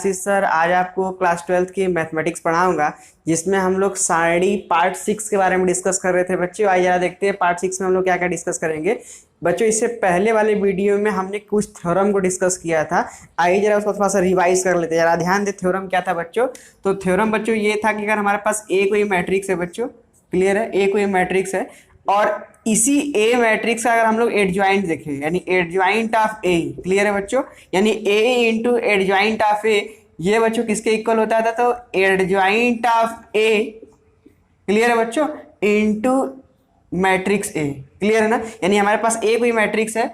आशीष sir. आज आपको class 12th की मैथमेटिक्स पढ़ाऊंगा, जिसमें हम लोग सारणी पार्ट 6 के बारे में डिस्कस कर रहे थे। बच्चों आइए जरा देखते हैं पार्ट 6 में हम लोग क्या क्या डिस्कस करेंगे। बच्चों इससे पहले वाले वीडियो में हमने कुछ थ्योरम को डिस्कस किया था, आइए जरा उसको थोड़ा सा रिवाइज कर लेते हैं। जरा ध्यान दे, थ्योरम क्या था बच्चों। तो थ्योरम बच्चों ये था कि अगर हमारे पास ए कोई मैट्रिक्स है बच्चों, क्लियर है, ए कोई मैट्रिक्स है और इसी ए मैट्रिक्स का अगर हम लोग एडजॉइंट देखें, यानी एडजॉइंट ऑफ ए, क्लियर है बच्चों, यानी ए इंटू एडजॉइंट ऑफ ए, ये बच्चों किसके इक्वल होता था, तो एडजॉइंट ऑफ ए, क्लियर है बच्चों, इंटू मैट्रिक्स ए, क्लियर है ना। यानी हमारे पास ए कोई मैट्रिक्स है,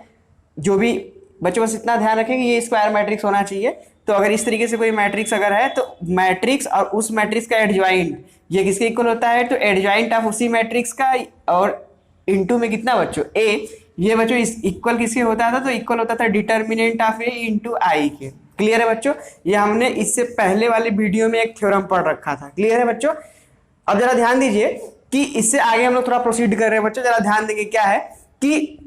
जो भी बच्चों बस इतना ध्यान रखें कि ये स्क्वायर मैट्रिक्स होना चाहिए। तो अगर इस तरीके से कोई मैट्रिक्स अगर है तो मैट्रिक्स और उस मैट्रिक्स का एडजॉइंट ये किसके इक्वल होता है, तो एडजॉइंट ऑफ उसी मैट्रिक्स का, और इनटू में कितना बच्चों, ए। ये बच्चों इस इक्वल किसके होता था, तो इक्वल होता था डिटर्मिनेंट ऑफ ए इंटू आई के, क्लियर है बच्चों। ये हमने इससे पहले वाले वीडियो में एक थ्योरम पढ़ रखा था, क्लियर है बच्चों। अब जरा ध्यान दीजिए कि इससे आगे हम लोग थोड़ा प्रोसीड कर रहे हैं बच्चों। जरा ध्यान देंगे क्या है कि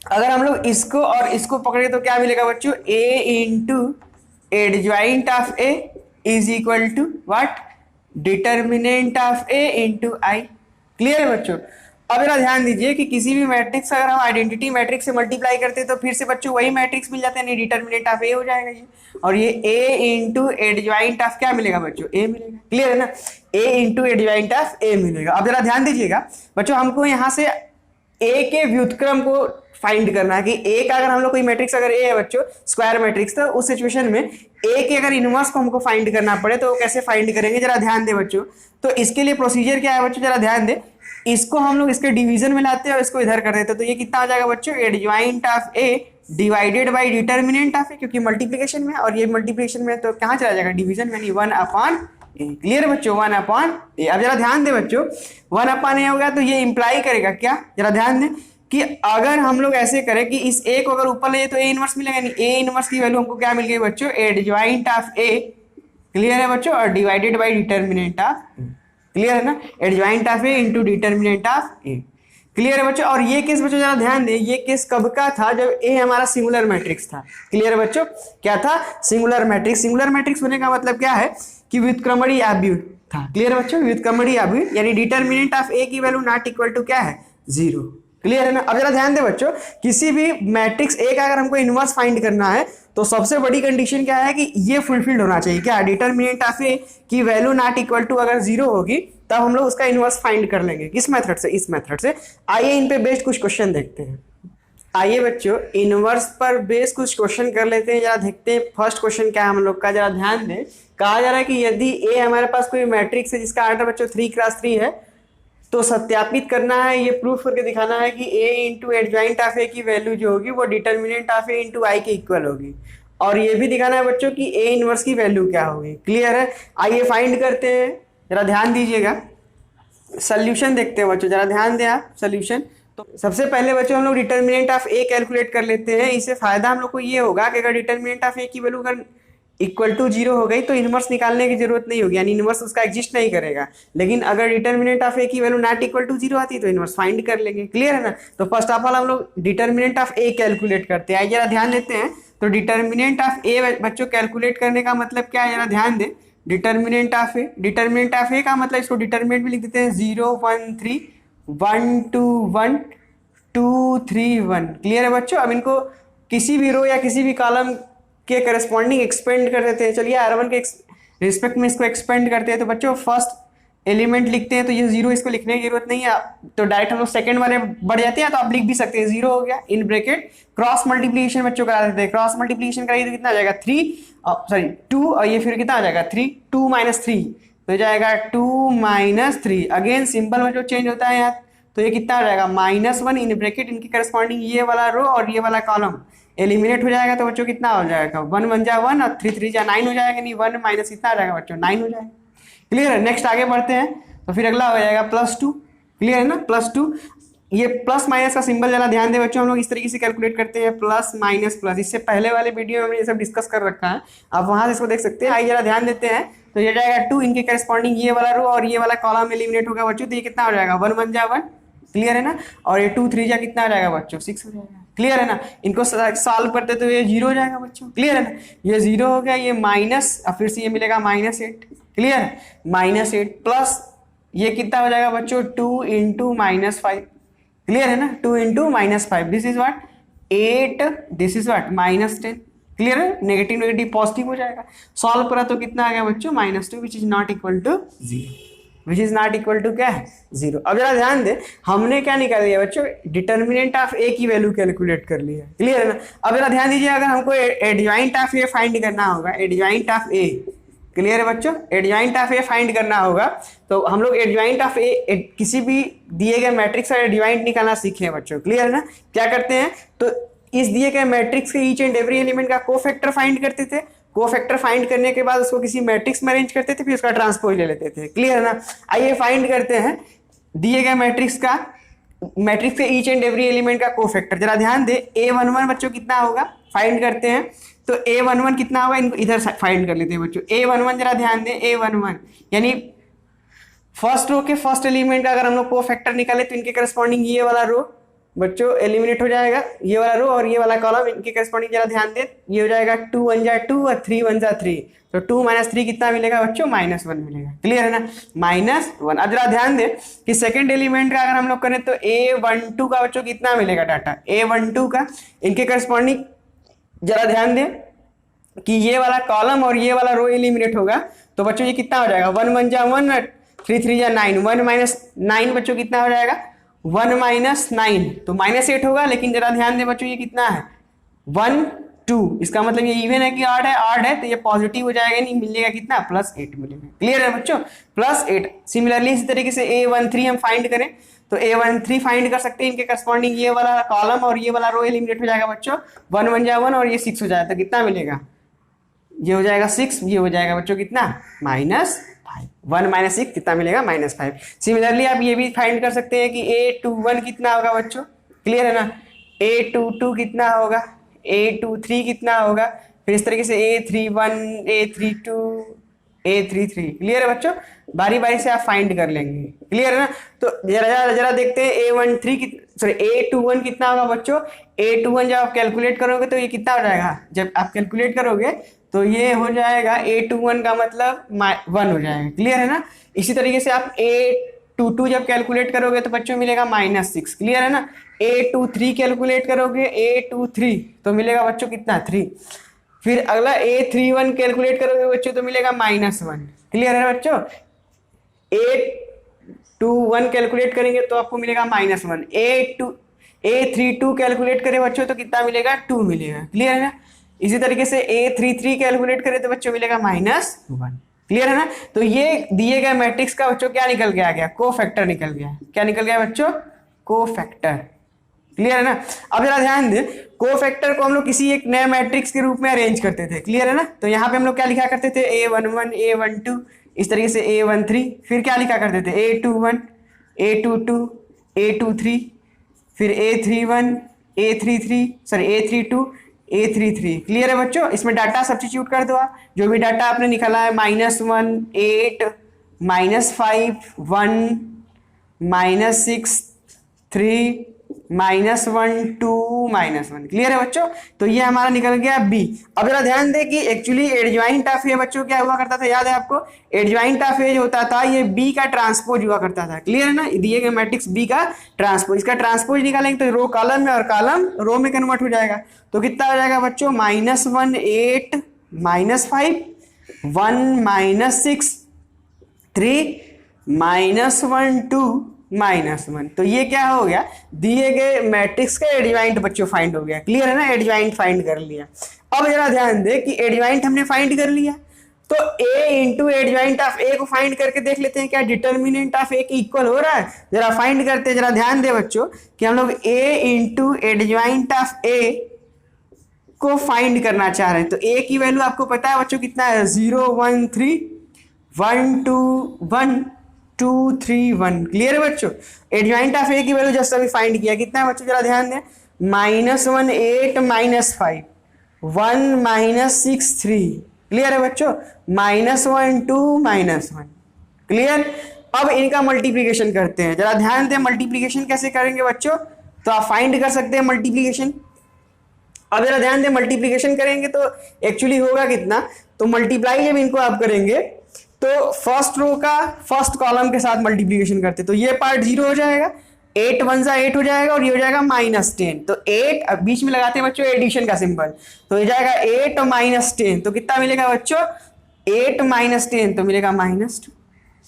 अगर हम लोग इसको और इसको पकड़े तो क्या मिलेगा बच्चों, A into adjoint of A is equal to what, determinant of A into I, clear है बच्चों। अब जरा ध्यान दीजिए कि किसी भी मैट्रिक्स अगर हम आइडेंटिटी मैट्रिक्स से मल्टीप्लाई करते हैं तो फिर से बच्चों वही मैट्रिक्स मिल जाता है, यानी डिटर्मिनेंट ऑफ ए हो जाएगा ये, और ये ए इंटू एडजॉइंट ऑफ क्या मिलेगा बच्चों, ए मिलेगा, क्लियर है ना, ए इंटू एडजॉइंट ऑफ ए मिलेगा। अब जरा ध्यान दीजिएगा बच्चों, हमको यहाँ से ए के व्युत्क्रम को फाइंड करना है कि ए का अगर हम लोग कोई मैट्रिक्स अगर ए है बच्चों, स्क्वायर मैट्रिक्स, तो उस सिचुएशन में ए के अगर इनवर्स को हमको फाइंड करना पड़े तो कैसे फाइंड करेंगे, जरा ध्यान दे बच्चों। तो इसके लिए प्रोसीजर क्या है बच्चों, जरा ध्यान दे। इसको हम लोग इसके डिवीजन में लाते हैं और इसको इधर कर देते हैं, तो ये कितना आ जाएगा बच्चों, adjoint of A divided by determinant of A, क्योंकि मल्टीप्लिकेशन में और ये मल्टीप्लिकेशन में तो कहाँ चला जाएगा, डिवीजन में, यानी 1/a, क्लियर है बच्चों, 1/a। अब जरा ध्यान दे बच्चों, 1/a हो गया तो ये इंप्लाई करेगा क्या, जरा ध्यान दे कि अगर हम लोग ऐसे करें कि इस ए को अगर ऊपर ले तो ए इनवर्स मिलेगा, यानी ए इनवर्स की वैल्यू हमको क्या मिल गई बच्चों, एडजॉइंट ऑफ ए, क्लियर है बच्चों, और divided by determinant of, clear है ना, adjoint of A into determinant of A, clear है बच्चों। और ये केस बच्चों जरा ध्यान दे, ये केस कब का था, जब ए हमारा सिंगुलर मैट्रिक्स था, क्लियर है बच्चों, क्या था, सिंगुलर मैट्रिक्स। सिंगुलर मैट्रिक्स होने का मतलब क्या है कि व्युत्क्रमणीय अव्युत था, क्लियर है बच्चों, व्युत्क्रमणीय अव्युत, यानी डिटर्मिनेंट ऑफ ए की वैल्यू नॉट इक्वल टू क्या है, 0, क्लियर है ना। अब जरा ध्यान दे बच्चों, किसी भी मैट्रिक्स ए का अगर हमको इनवर्स फाइंड करना है तो सबसे बड़ी कंडीशन क्या है कि ये फुलफिल्ड होना चाहिए, क्या, डिटर्मिनेंट ऑफ ए की वैल्यू नॉट इक्वल टू अगर 0 होगी तब हम लोग उसका इनवर्स फाइंड कर लेंगे। किस मेथड से, इस मेथड से। आइए इन पे बेस्ड कुछ क्वेश्चन देखते हैं। आइए बच्चों इनवर्स पर बेस्ड कुछ क्वेश्चन कर लेते हैं, जरा देखते हैं फर्स्ट क्वेश्चन क्या है हम लोग का। जरा ध्यान दें, कहा जा रहा है कि यदि ए हमारे पास कोई मैट्रिक्स है जिसका आर्डर बच्चों 3x3 है, तो सत्यापित करना है, ये प्रूफ करके दिखाना है कि ए इंटू एडजॉइंट ऑफ ए की वैल्यू जो होगी वो डिटर्मिनेंट ऑफ ए इंटू आई के इक्वल होगी, और ये भी दिखाना है बच्चों कि ए इनवर्स की वैल्यू क्या होगी, क्लियर है। आइए फाइंड करते हैं, जरा ध्यान दीजिएगा, सोल्यूशन देखते हैं बच्चों, जरा ध्यान दें आप सोल्यूशन। तो सबसे पहले बच्चों हम लोग डिटर्मिनेंट ऑफ ए कैलकुलेट कर लेते हैं। इससे फायदा हम लोग को ये होगा कि अगर डिटर्मिनेंट ऑफ ए की वैल्यू अगर इक्वल टू 0 हो गई तो इनवर्स निकालने की जरूरत नहीं होगी, यानी इनवर्स उसका एग्जिस्ट नहीं करेगा। लेकिन अगर डिटर्मिनेंट ऑफ ए की वैल्यू नॉट इक्वल टू 0 आती है तो इनवर्स फाइंड कर लेंगे, क्लियर है ना। तो फर्स्ट ऑफ ऑल हम लोग डिटर्मिनेंट ऑफ ए कैलकुलेट करते हैं। आइए जरा ध्यान देते हैं, तो डिटर्मिनेंट ऑफ ए बच्चों कैलकुलेट करने का मतलब क्या है, जरा ध्यान दें। डिटर्मिनेंट ऑफ ए का मतलब, इसको डिटर्मिनेंट भी लिख देते हैं, 0 1 3 1 2 1 2 3 1, क्लियर है बच्चों। अब इनको किसी भी रो या किसी भी कॉलम के करस्पॉन्डिंग एक्सपेंड कर देते हैं। चलिए R1 के रिस्पेक्ट में इसको एक्सपेंड करते हैं। तो बच्चों फर्स्ट एलिमेंट लिखते हैं, तो ये 0 इसको लिखने की जरूरत नहीं है, तो डायरेक्ट हम लोग सेकंड वाले बढ़ जाते हैं, तो आप लिख भी सकते हैं 0 हो गया इन ब्रैकेट। क्रॉस मल्टीप्लिकेशन बच्चों करा देते हैं, क्रॉस मल्टीप्लिकेशन कराइए तो कितना आ जाएगा 2, और ये फिर कितना आ जाएगा 3, 2 - 3 तो जाएगा 2 - 3। अगेन सिंबल में जो चेंज होता है यहाँ, तो ये कितना आ जाएगा -1 इन ब्रैकेट, इनकी करस्पॉन्डिंग ये वाला रो और ये वाला कॉलम एलिमिनेट हो जाएगा। तो बच्चों कितना हो जाएगा, 1 1 जा 1 और 3 3 जा 9 हो जाएगा, यानी 1 माइनस कितना आ जाएगा बच्चों, 9 हो जाएगा, क्लियर है। नेक्स्ट आगे बढ़ते हैं, तो फिर अगला हो जाएगा +2, क्लियर है ना, +2। ये प्लस माइनस का सिंबल जरा ध्यान दे बच्चों, हम लोग इस तरीके से कैलकुलेट करते हैं, प्लस माइनस प्लस। इससे पहले वाले वीडियो में हमने ये सब डिस्कस कर रखा है, आप वहां से इसको देख सकते हैं। आइए जरा ध्यान देते हैं, तो ये जाएगा 2, इनके करस्पॉन्डिंग ये वाला रो और ये वाला कॉलम एलिमिनेट होगा बच्चों, तो ये कितना हो जाएगा 1 1 जा 1, क्लियर है ना, और ये 2 3 जा कितना आ जाएगा बच्चों 6 हो जाएगा, क्लियर है ना। इनको सॉल्व करते तो ये 0 हो जाएगा बच्चों, क्लियर है ना, ये 0 हो गया, ये माइनस, अब फिर से ये मिलेगा -8, क्लियर है, -8 प्लस ये कितना हो जाएगा बच्चों 2 इंटू -5, क्लियर है ना, 2 into -5, this is what 8, this is what -10, clear है, नेगेटिव नेगेटिव पॉजिटिव हो जाएगा, सॉल्व करा तो कितना आ गया बच्चों -2 which is not equal to 0, which is not equal to क्या है 0। अब जरा ध्यान दे, हमने क्या निकाल लिया बच्चों, डिटर्मिनेंट ऑफ ए की वैल्यू कैलकुलेट कर लिया, क्लियर है ना। अब जरा ध्यान दीजिए, अगर हमको एडजॉइंट ऑफ ए फाइंड करना होगा, एडजॉइंट ऑफ ए, क्लियर है बच्चों, एडजॉइंट ऑफ ए फाइंड करना होगा, तो हम लोग एडजॉइंट ऑफ ए किसी भी दिए गए मैट्रिक्स का एडजॉइंट निकालना सीखे हैं बच्चों, क्लियर है ना। क्या करते हैं, तो इस दिए गए मैट्रिक्स के ईच एंड एवरी एलिमेंट का कोफैक्टर फाइंड करते थे, कोफैक्टर फाइंड करने के बाद उसको किसी मैट्रिक्स में अरेंज करते थे, फिर उसका ट्रांसपोज ले लेते थे, क्लियर है ना। आइए फाइंड करते हैं दिए गए मैट्रिक्स के ईच एंड एवरी एलिमेंट का कोफैक्टर। जरा ध्यान दे, A11 बच्चों कितना होगा, फाइंड करते हैं, तो A11 कितना होगा, इनको इधर फाइंड कर लेते हैं बच्चों। A11 जरा ध्यान दे, A11 यानी फर्स्ट रो के फर्स्ट एलिमेंट का अगर हम लोग कोफैक्टर निकाले तो इनके करस्पॉन्डिंग ये वाला रो बच्चों एलिमिनेट हो जाएगा, ये वाला रो और ये वाला कॉलम, इनके करस्पॉन्डिंग जरा ध्यान दे, ये हो जाएगा 2 1 जा 2 और 3 1 जा 3, तो 2 - 3 कितना मिलेगा बच्चों -1 मिलेगा, क्लियर है ना, -1। अब जरा ध्यान दे कि सेकंड एलिमेंट का अगर हम लोग करें तो A12 का बच्चों कितना मिलेगा डाटा, A12 का इनके करस्पॉन्डिंग जरा ध्यान दे कि ये वाला कॉलम और ये वाला रो एलिमिनेट होगा, तो बच्चों ये कितना हो जाएगा 1 1 जा 1 3 3 जा 9, 1 - 9 बच्चों कितना हो जाएगा 1 - 9, तो -8 होगा, लेकिन जरा ध्यान दे बच्चों ये कितना है 1 2, इसका मतलब ये इवन है कि ऑड है, तो ये पॉजिटिव हो जाएगा, नहीं मिलेगा कितना +8 मिलेगा, क्लियर है बच्चों, +8। सिमिलरली इसी तरीके से A13 हम फाइंड करें तो A13 फाइंड कर सकते हैं, इनके करस्पॉन्डिंग ये वाला कॉलम और ये वाला रो एलिमिनेट हो जाएगा बच्चों, 1 1 जा 1 और ये 6 हो जाएगा, तो कितना मिलेगा, ये हो जाएगा 6, ये हो जाएगा बच्चों कितना -5, 1 - 6 कितना मिलेगा -5। सिमिलरली आप ये भी फाइंड कर सकते हैं कि A21 कितना होगा बच्चों, क्लियर है ना, A22 कितना होगा, A23 कितना होगा, फिर इस तरीके से A31 A32 A33, क्लियर है बच्चों, बारी बारी से आप फाइंड कर लेंगे, क्लियर है ना। तो जरा देखते हैं A21 कितना होगा बच्चों, A21 जब आप कैलकुलेट करोगे तो ये कितना हो जाएगा, जब आप कैलकुलेट करोगे तो ये हो जाएगा A21 का मतलब 1 हो जाएगा, क्लियर है ना। इसी तरीके से आप A22 जब कैलकुलेट करोगे तो बच्चों मिलेगा -6, क्लियर है ना। A23 कैलकुलेट करोगे A23 तो मिलेगा बच्चों कितना 3, फिर अगला A31 कैलकुलेट करोगे बच्चों तो मिलेगा -1, क्लियर है बच्चों। A21 कैलकुलेट करेंगे तो आपको मिलेगा -1, A32 कैलकुलेट करें बच्चों तो कितना मिलेगा 2 मिलेगा, क्लियर है ना। इसी तरीके से A33 कैलकुलेट करें तो बच्चों मिलेगा -1, क्लियर है ना। तो ये दिए गए मैट्रिक्स का बच्चों क्या निकल के आ गया, कोफैक्टर निकल गया, क्या निकल गया बच्चों, कोफैक्टर, क्लियर है ना। अब जरा ध्यान दे, कोफैक्टर को हम लोग किसी एक नए मैट्रिक्स के रूप में अरेंज करते थे, क्लियर है ना। तो यहाँ पे हम लोग क्या लिखा करते थे A11 A12, इस तरीके से A13, फिर क्या लिखा करते थे A21 A22 A23, फिर A31 A32 A33, क्लियर है बच्चों। इसमें डाटा सब्स्टिट्यूट कर दो आप, जो भी डाटा आपने निकाला है -1 8 -5 1 -6 3 -1 2 -1, क्लियर है बच्चों। तो ये हमारा निकल गया B। अब जरा ध्यान दे कि एक्चुअली एडजॉइंट ऑफ ए बच्चों क्या हुआ करता था, याद है आपको, एडजॉइंट ऑफ ए जो होता था ये B का ट्रांसपोज हुआ करता था, क्लियर है ना। दिए गए मैट्रिक्स B का ट्रांसपोज, इसका ट्रांसपोज निकालेंगे तो रो कॉलम में और कॉलम रो में कन्वर्ट हो जाएगा, तो कितना हो जाएगा बच्चों -1 8 -5 1 -6 3 -1 2 -1, तो ये क्या हो गया, दिए गए मैट्रिक्स का एडजॉइंट बच्चों फाइंड हो गया, क्लियर है ना, एडजॉइंट फाइंड कर लिया। अब जरा ध्यान दे कि एडजॉइंट हमने फाइंड कर लिया, तो A into adjoint of A को फाइंड करके देख लेते हैं क्या डिटर्मिनेंट ऑफ A की इक्वल हो रहा है, जरा फाइंड करते हैं। जरा ध्यान दे बच्चों कि हम लोग A into adjoint of A को फाइंड करना चाह रहे हैं, तो A की वैल्यू आपको पता है बच्चों कितना है 0 1 3 1 2 1 2 3 1, क्लियर है बच्चों। एडजॉइंट ऑफ A की वैल्यू जस्ट अभी फाइंड किया, कितना है बच्चों, जरा ध्यान दें, -1 8 -5 1 -6 3, क्लियर है बच्चों, -1 2 -1, क्लियर। अब इनका मल्टीप्लीकेशन करते हैं। जरा ध्यान दें मल्टीप्लीकेशन कैसे करेंगे बच्चों, तो आप फाइंड कर सकते हैं मल्टीप्लीकेशन। अब जरा ध्यान दें मल्टीप्लीकेशन करेंगे तो एक्चुअली होगा कितना, तो मल्टीप्लाई जब इनको आप करेंगे तो फर्स्ट रो का फर्स्ट कॉलम के साथ मल्टीप्लीकेशन करते तो ये पार्ट 0 हो जाएगा, 8 वन जा 8 हो जाएगा और ये हो जाएगा -10। तो 8 अब बीच में लगाते हैं बच्चों एडिशन का सिंबल, तो ये जाएगा 8 और -10, तो कितना मिलेगा बच्चों 8 -10 तो मिलेगा -2।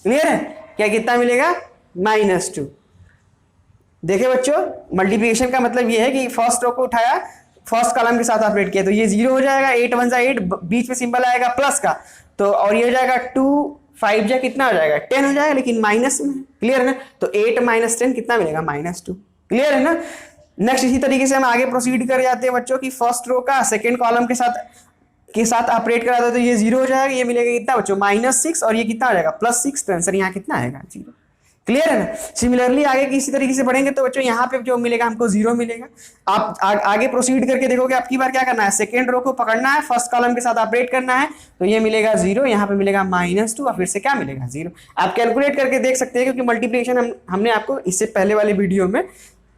क्लियर है क्या, कितना मिलेगा -2। देखिए बच्चों मल्टीप्लिकेशन का मतलब ये है कि फर्स्ट रो को उठाया फर्स्ट कॉलम के साथ ऑपरेट किया तो ये 0 हो जाएगा, 8 वन जा 8 बीच में सिंबल आएगा प्लस का, तो और ये हो जाएगा 2 5 जा कितना हो जाएगा 10 हो जाएगा, लेकिन माइनस में। क्लियर है ना, तो 8 -10 कितना मिलेगा -2। क्लियर है ना। नेक्स्ट इसी तरीके से हम आगे प्रोसीड कर जाते हैं बच्चों की फर्स्ट रो का सेकंड कॉलम के साथ ऑपरेट करा दो तो ये 0 हो जाएगा, ये मिलेगा कितना बच्चों -6 और ये कितना हो जाएगा +6, तो आंसर यहाँ कितना आएगा 0। क्लियर है ना। सिमिलरली आगे किसी तरीके से पढ़ेंगे तो बच्चों यहाँ पे जो मिलेगा हमको 0 मिलेगा। आप आगे प्रोसीड करके देखोगे आपकी बार क्या करना है, सेकंड रो को पकड़ना है, फर्स्ट कॉलम के साथ ऑपरेट करना है, तो ये मिलेगा 0, यहाँ पे मिलेगा -2 और फिर से क्या मिलेगा 0। आप कैलकुलेट करके देख सकते हैं क्योंकि मल्टीप्लिकेशन हमने आपको इससे पहले वाले वीडियो में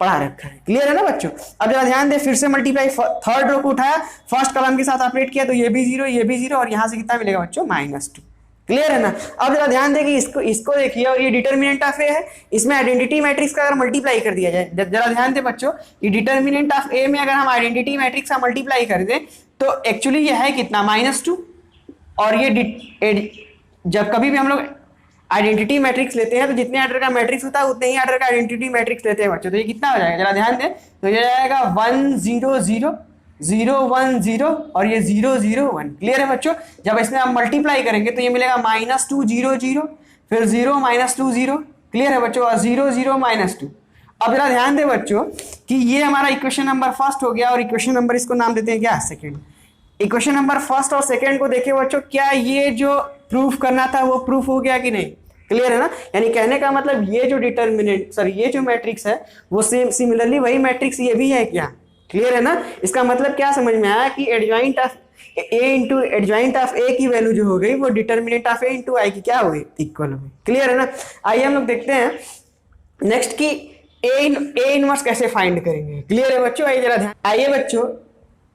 पढ़ा रखा है। क्लियर है ना बच्चों। अब जरा ध्यान दे फिर से मल्टीप्लाई थर्ड रो को उठाया फर्स्ट कॉलम के साथ ऑपरेट किया तो ये भी 0 ये भी 0 और यहाँ से कितना मिलेगा बच्चों -2। क्लियर है ना। अब जरा ध्यान दें कि इसको देखिए और ये डिटर्मिनेंट ऑफ ए है, इसमें आइडेंटिटी मैट्रिक्स का अगर मल्टीप्लाई कर दिया जाए, जरा ध्यान दें बच्चों ये डिटर्मिनेंट ऑफ ए में अगर हम आइडेंटिटी मैट्रिक्स का मल्टीप्लाई कर दें तो एक्चुअली ये है कितना -2 और ये जब कभी भी हम लोग आइडेंटिटी मैट्रिक्स लेते हैं तो जितने आर्डर का मैट्रिक्स होता है उतने ही आर्डर का आइडेंटिटी मैट्रिक्स लेते हैं बच्चों, तो ये कितना हो जाएगा जरा ध्यान दें, तो ये जाएगा 1 0 0 0 1 0 और ये 0 0 1। क्लियर है बच्चों। जब इसमें हम मल्टीप्लाई करेंगे तो ये मिलेगा -2 0 0 फिर 0 -2 0। क्लियर है बच्चों, और 0 0 -2। अब जरा ध्यान दें बच्चों कि ये हमारा इक्वेशन नंबर फर्स्ट हो गया और इक्वेशन नंबर इसको नाम देते हैं क्या सेकंड। इक्वेशन नंबर फर्स्ट और सेकंड को देखिए बच्चों, क्या ये जो प्रूफ करना था वो प्रूफ हो गया कि नहीं। क्लियर है ना। यानी कहने का मतलब ये जो डिटर्मिनेंट ये जो मैट्रिक्स है वो सेम सिमिलरली वही मैट्रिक्स ये भी है क्या। क्लियर है ना। इसका मतलब क्या समझ में आया कि adjoint of A into adjoint of A की वैल्यू जो हो गई वो determinant of A into I की क्या हो गई, इक्वल हो गई। क्लियर है ना। आइए हम लोग देखते हैं नेक्स्ट की ए इनवर्स कैसे फाइंड करेंगे। क्लियर है बच्चों। आइए बच्चों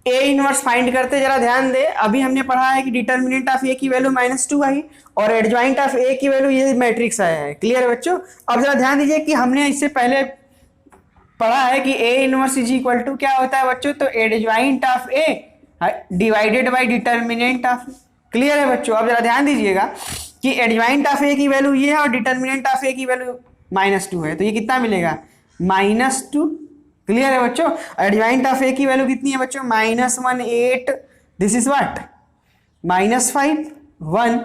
ए इनवर्स फाइंड करते जरा ध्यान दे। अभी हमने पढ़ा है कि डिटर्मिनेंट ऑफ ए की वैल्यू -2 आई और एडजॉइंट ऑफ ए की वैल्यू ये मैट्रिक्स आया है। क्लियर है बच्चों। अब जरा ध्यान दीजिए कि हमने इससे पहले पढ़ा है कि A inverse is equal to क्या होता है बच्चों, तो adjoint of A divided by determinant of. Clear है बच्चों। अब जरा ध्यान दीजिएगा कि एडजॉइंट ऑफ ए की वैल्यू ये है और डिटर्मिनेंट ऑफ ए की वैल्यू -2 है, तो ये कितना मिलेगा -2। क्लियर है बच्चों। एडजॉइंट ऑफ ए की वैल्यू कितनी है बच्चों -1 8, this is what -5 1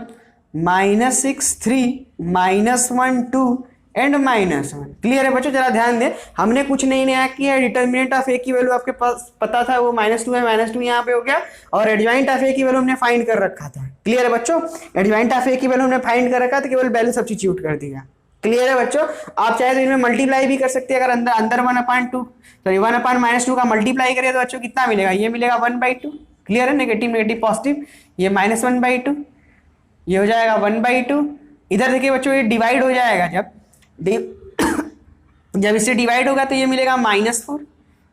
-6 3 -1 2 and -1। Clear है बच्चों। जरा ध्यान दें हमने कुछ नहीं नया किया है। डिटर्मिनेंट ऑफ ए की वैल्यू आपके पास पता था वो -2 है, -2 यहाँ पे हो गया और एडजॉइंट ऑफ ए की वैल्यू हमने फाइंड कर रखा था। क्लियर है बच्चों। एडजॉइंट ऑफ ए की वैल्यू हमने फाइंड कर रखा था, केवल वैल्यू सब्स्टिट्यूट कर दिया। क्लियर है बच्चों। आप चाहे तो इनमें मल्टीप्लाई भी कर सकते हैं। अगर अंदर 1/2 का मल्टीप्लाई करें तो बच्चों कितना मिलेगा, ये मिलेगा 1/2। क्लियर है। नेगेटिव नेगेटिव पॉजिटिव, ये -1/2, ये हो जाएगा 1/2। इधर देखिए बच्चों ये डिवाइड हो जाएगा, जब इससे डिवाइड होगा तो ये मिलेगा -4।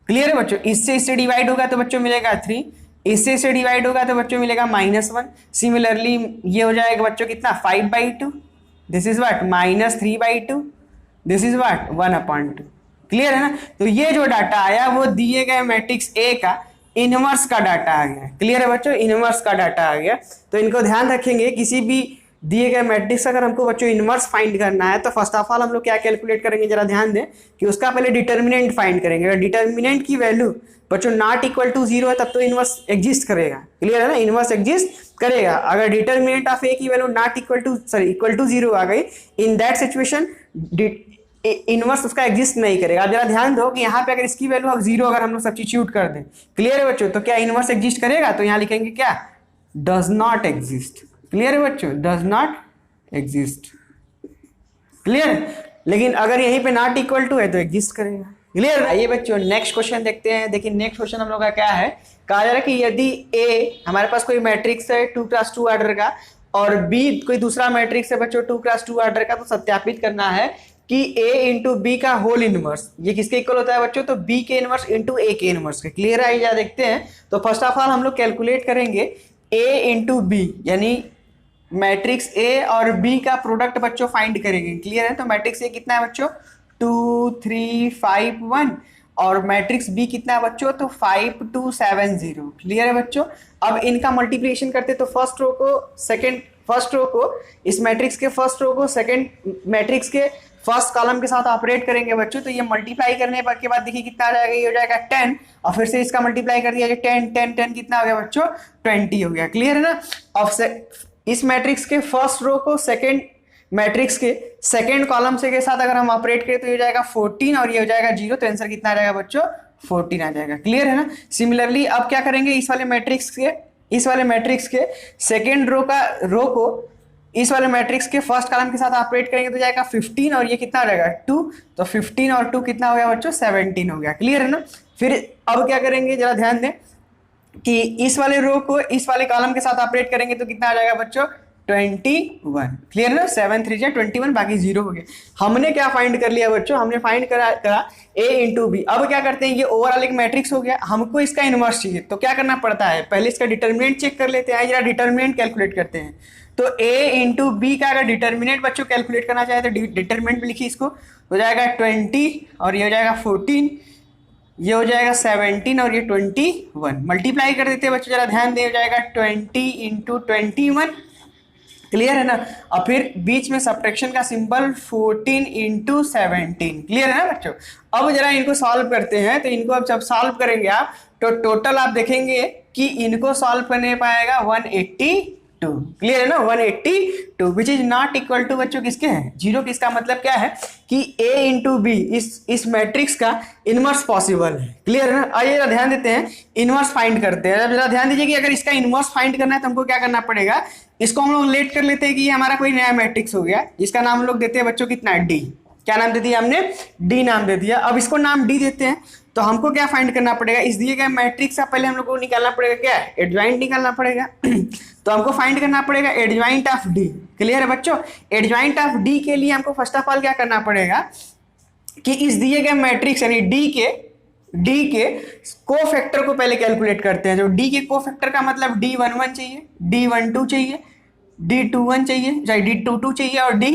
क्लियर है बच्चों। इससे डिवाइड होगा तो बच्चों मिलेगा 3, इससे डिवाइड होगा तो बच्चों मिलेगा -1। सिमिलरली ये हो जाएगा बच्चों कितना 5/2, this is what -3/2, this is what 1/2। Clear है ना। तो ये जो डाटा आया वो दिए गए मैट्रिक्स ए का इनवर्स का डाटा आ गया। क्लियर है बच्चों। इनवर्स का डाटा आ गया। तो इनको ध्यान रखेंगे, किसी भी दिए गए मैट्रिक्स अगर हमको बच्चों इनवर्स फाइंड करना है तो फर्स्ट ऑफ ऑल हम लोग क्या कैलकुलेट करेंगे, जरा ध्यान दें कि उसका पहले डिटर्मिनेंट फाइंड करेंगे। अगर डिटर्मिनेंट की वैल्यू बच्चों नॉट इक्वल टू 0 है तब तो इनवर्स एग्जिस्ट करेगा। क्लियर है ना। इनवर्स एग्जिस्ट करेगा। अगर डिटर्मिनेंट ऑफ ए की वैल्यू नॉट इक्वल टू 0 आ गई, इन दैट सिचुएशन इनवर्स उसका एग्जिस्ट नहीं करेगा। जरा ध्यान दो कि यहाँ पे अगर इसकी वैल्यू 0 अगर हम लोग सब्स्टिट्यूट कर दें, क्लियर है बच्चों, तो क्या इनवर्स एग्जिस्ट करेगा, तो यहाँ लिखेंगे क्या डज नॉट एग्जिस्ट। क्लियर है बच्चों, डज नॉट एग्जिस्ट। क्लियर। लेकिन अगर यहीं पे नॉट इक्वल टू है तो एग्जिस्ट करेगा। क्लियर। आइए बच्चों नेक्स्ट क्वेश्चन देखते हैं। देखिए नेक्स्ट क्वेश्चन हम लोग का क्या है, कहा जा रहा है कि यदि ए हमारे पास कोई मैट्रिक्स है 2 × 2 ऑर्डर का और बी कोई दूसरा मैट्रिक्स है बच्चों 2x2 ऑर्डर का, तो सत्यापित करना है कि a इंटू बी का होल इनवर्स ये किसके इक्वल होता है बच्चों, तो b के इनवर्स इंटू a के इनवर्स के। क्लियर है, या देखते हैं। तो फर्स्ट ऑफ ऑल हम लोग कैलकुलेट करेंगे a इंटू बी, यानी मैट्रिक्स A और B का प्रोडक्ट बच्चों फाइंड करेंगे। क्लियर है, तो मैट्रिक्स A कितना है बच्चों 2 3 5 1 और मैट्रिक्स B कितना है बच्चों, तो 5 2 7 0। क्लियर है बच्चों। अब इनका मल्टीप्लिकेशन करते तो फर्स्ट रो को इस मैट्रिक्स के फर्स्ट रो को सेकंड मैट्रिक्स के फर्स्ट कॉलम के साथ ऑपरेट करेंगे बच्चों। तो ये मल्टीप्लाई करने के बाद देखिए कितना आ जाएगा, ये हो जाएगा 10 और फिर से इसका मल्टीप्लाई कर दिया जाए 10 10 10 कितना हो गया बच्चों 20 हो गया। क्लियर है ना। अब इस मैट्रिक्स के फर्स्ट रो को सेकंड मैट्रिक्स के सेकंड कॉलम से के साथ अगर हम ऑपरेट करें तो ये हो जाएगा 14 और ये हो जाएगा 0, तो आंसर कितना आ जाएगा बच्चों 14 आ जाएगा। क्लियर है ना। सिमिलरली अब क्या करेंगे, इस वाले मैट्रिक्स के सेकंड रो को इस वाले मैट्रिक्स के फर्स्ट कॉलम के साथ ऑपरेट करेंगे तो जाएगा 15 और ये कितना हो जाएगा 2, तो 15 और 2 कितना हो गया बच्चों 17 हो गया। क्लियर है ना। फिर अब क्या करेंगे, जरा ध्यान दें कि इस वाले रो को इस वाले कॉलम के साथ ऑपरेट करेंगे तो कितना आ जाएगा बच्चों 21। क्लियर ना, 7 3 21 बाकी 0 हो गया। हमने क्या फाइंड कर लिया बच्चों, हमने फाइंड करा a इंटू बी। अब क्या करते हैं, ये ओवरऑल एक मैट्रिक्स हो गया, हमको इसका इनवर्स चाहिए तो क्या करना पड़ता है, पहले इसका डिटर्मिनेंट चेक कर लेते हैं। जरा डिटर्मिनेंट कैलकुलेट करते हैं। तो a इंटू बी का अगर डिटर्मिनेंट बच्चों कैलकुलेट करना चाहे तो डिटर्मिनेंट लिखिए, इसको हो जाएगा 20 और ये हो जाएगा 14, ये हो जाएगा 17 और ये 21। मल्टीप्लाई कर देते हैं बच्चों, जरा ध्यान दे, हो जाएगा 20 इंटू 21। क्लियर है ना। और फिर बीच में सब्ट्रैक्शन का सिंबल 14 इंटू 17। क्लियर है ना बच्चों। अब जरा इनको सॉल्व करते हैं। तो इनको अब जब सॉल्व करेंगे आप तो टोटल आप देखेंगे कि इनको सॉल्व करने पाएगा 182। क्लियर है ना, 182 which is not equal to बच्चों किसके है 0। किसका मतलब क्या है कि a इंटू बी इस मैट्रिक्स का इनवर्स पॉसिबल है। क्लियर है ना। आइए जरा ध्यान देते हैं, इनवर्स फाइंड करते हैं। जरा ध्यान दीजिए कि अगर इसका इनवर्स फाइंड करना है तो हमको क्या करना पड़ेगा, इसको हम लोग लेट कर लेते हैं कि ये हमारा कोई नया मैट्रिक्स हो गया जिसका नाम हम लोग देते हैं बच्चों कितना डी। क्या नाम दे दिया हमने, डी नाम दे दिया। अब इसको नाम डी देते हैं तो हमको क्या फाइंड करना पड़ेगा, इस दिए गए मैट्रिक्स का पहले हम लोग को निकालना पड़ेगा क्या, एडजॉइंट निकालना पड़ेगा। तो हमको फाइंड करना पड़ेगा एडजॉइंट ऑफ डी। क्लियर है बच्चों। एडजॉइंट ऑफ डी के लिए हमको फर्स्ट ऑफ ऑल क्या करना पड़ेगा कि इस दिए गए मैट्रिक्स यानी डी के कोफैक्टर को पहले कैलकुलेट करते हैं। जो डी के कोफैक्टर का मतलब D11 चाहिए, D12 चाहिए, D21 चाहिए, चाहे D22 चाहिए और D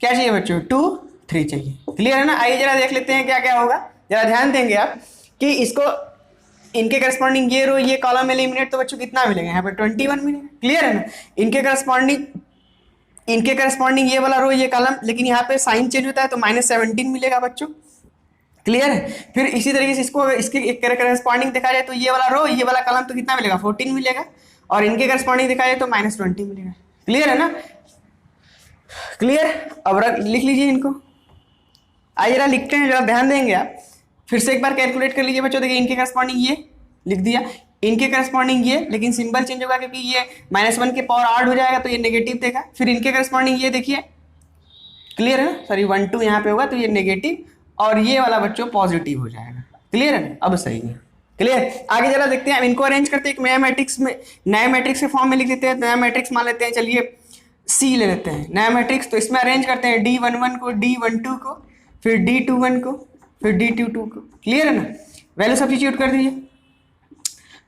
क्या चाहिए बच्चों 2 3 चाहिए। क्लियर है ना। आइए जरा देख लेते हैं क्या क्या होगा। जरा ध्यान देंगे आप कि इसको इनके करस्पॉन्डिंग ये रो ये कॉलम एलिमिनेट तो बच्चों कितना मिलेगा यहाँ पर 21 मिलेगा। क्लियर है ना। इनके करस्पॉन्डिंग ये वाला रो ये कॉलम, लेकिन यहाँ पे साइन चेंज होता है तो -17 मिलेगा बच्चों। क्लियर है। फिर इसी तरीके से इसको इसके करस्पॉन्डिंग देखा जाए तो ये वाला रो ये वाला कॉलम तो कितना मिलेगा 14 मिलेगा और इनके करस्पॉन्डिंग देखा जाए तो -20 मिलेगा। क्लियर है ना। क्लियर। अब लिख लीजिए इनको। आइए जरा लिखते हैं, जरा ध्यान देंगे आप। फिर से एक बार कैलकुलेट कर लीजिए बच्चों। देखिए इनके करस्पॉन्डिंग ये लिख दिया, इनके करस्पॉन्डिंग ये, लेकिन सिंबल चेंज होगा क्योंकि ये -1 के पावर 8 हो जाएगा तो ये नेगेटिव देगा। फिर इनके करस्पॉन्डिंग ये देखिए। क्लियर है ना। सॉरी 1 2 यहाँ पे होगा तो ये नेगेटिव और ये वाला बच्चों पॉजिटिव हो जाएगा। क्लियर है। अब सही है। क्लियर। आगे जरा देखते हैं, इनको अरेंज करते हैं एक नया मैट्रिक्स के फॉर्म में लिख देते हैं। नया मैट्रिक्स मान लेते हैं, चलिए सी ले लेते हैं नया मैट्रिक्स। तो इसमें अरेंज करते हैं D11 को, D12 को, फिर D21 को, फिर D22 को। क्लियर है ना। वैल्यू सब्स्टिट्यूट कर दीजिए।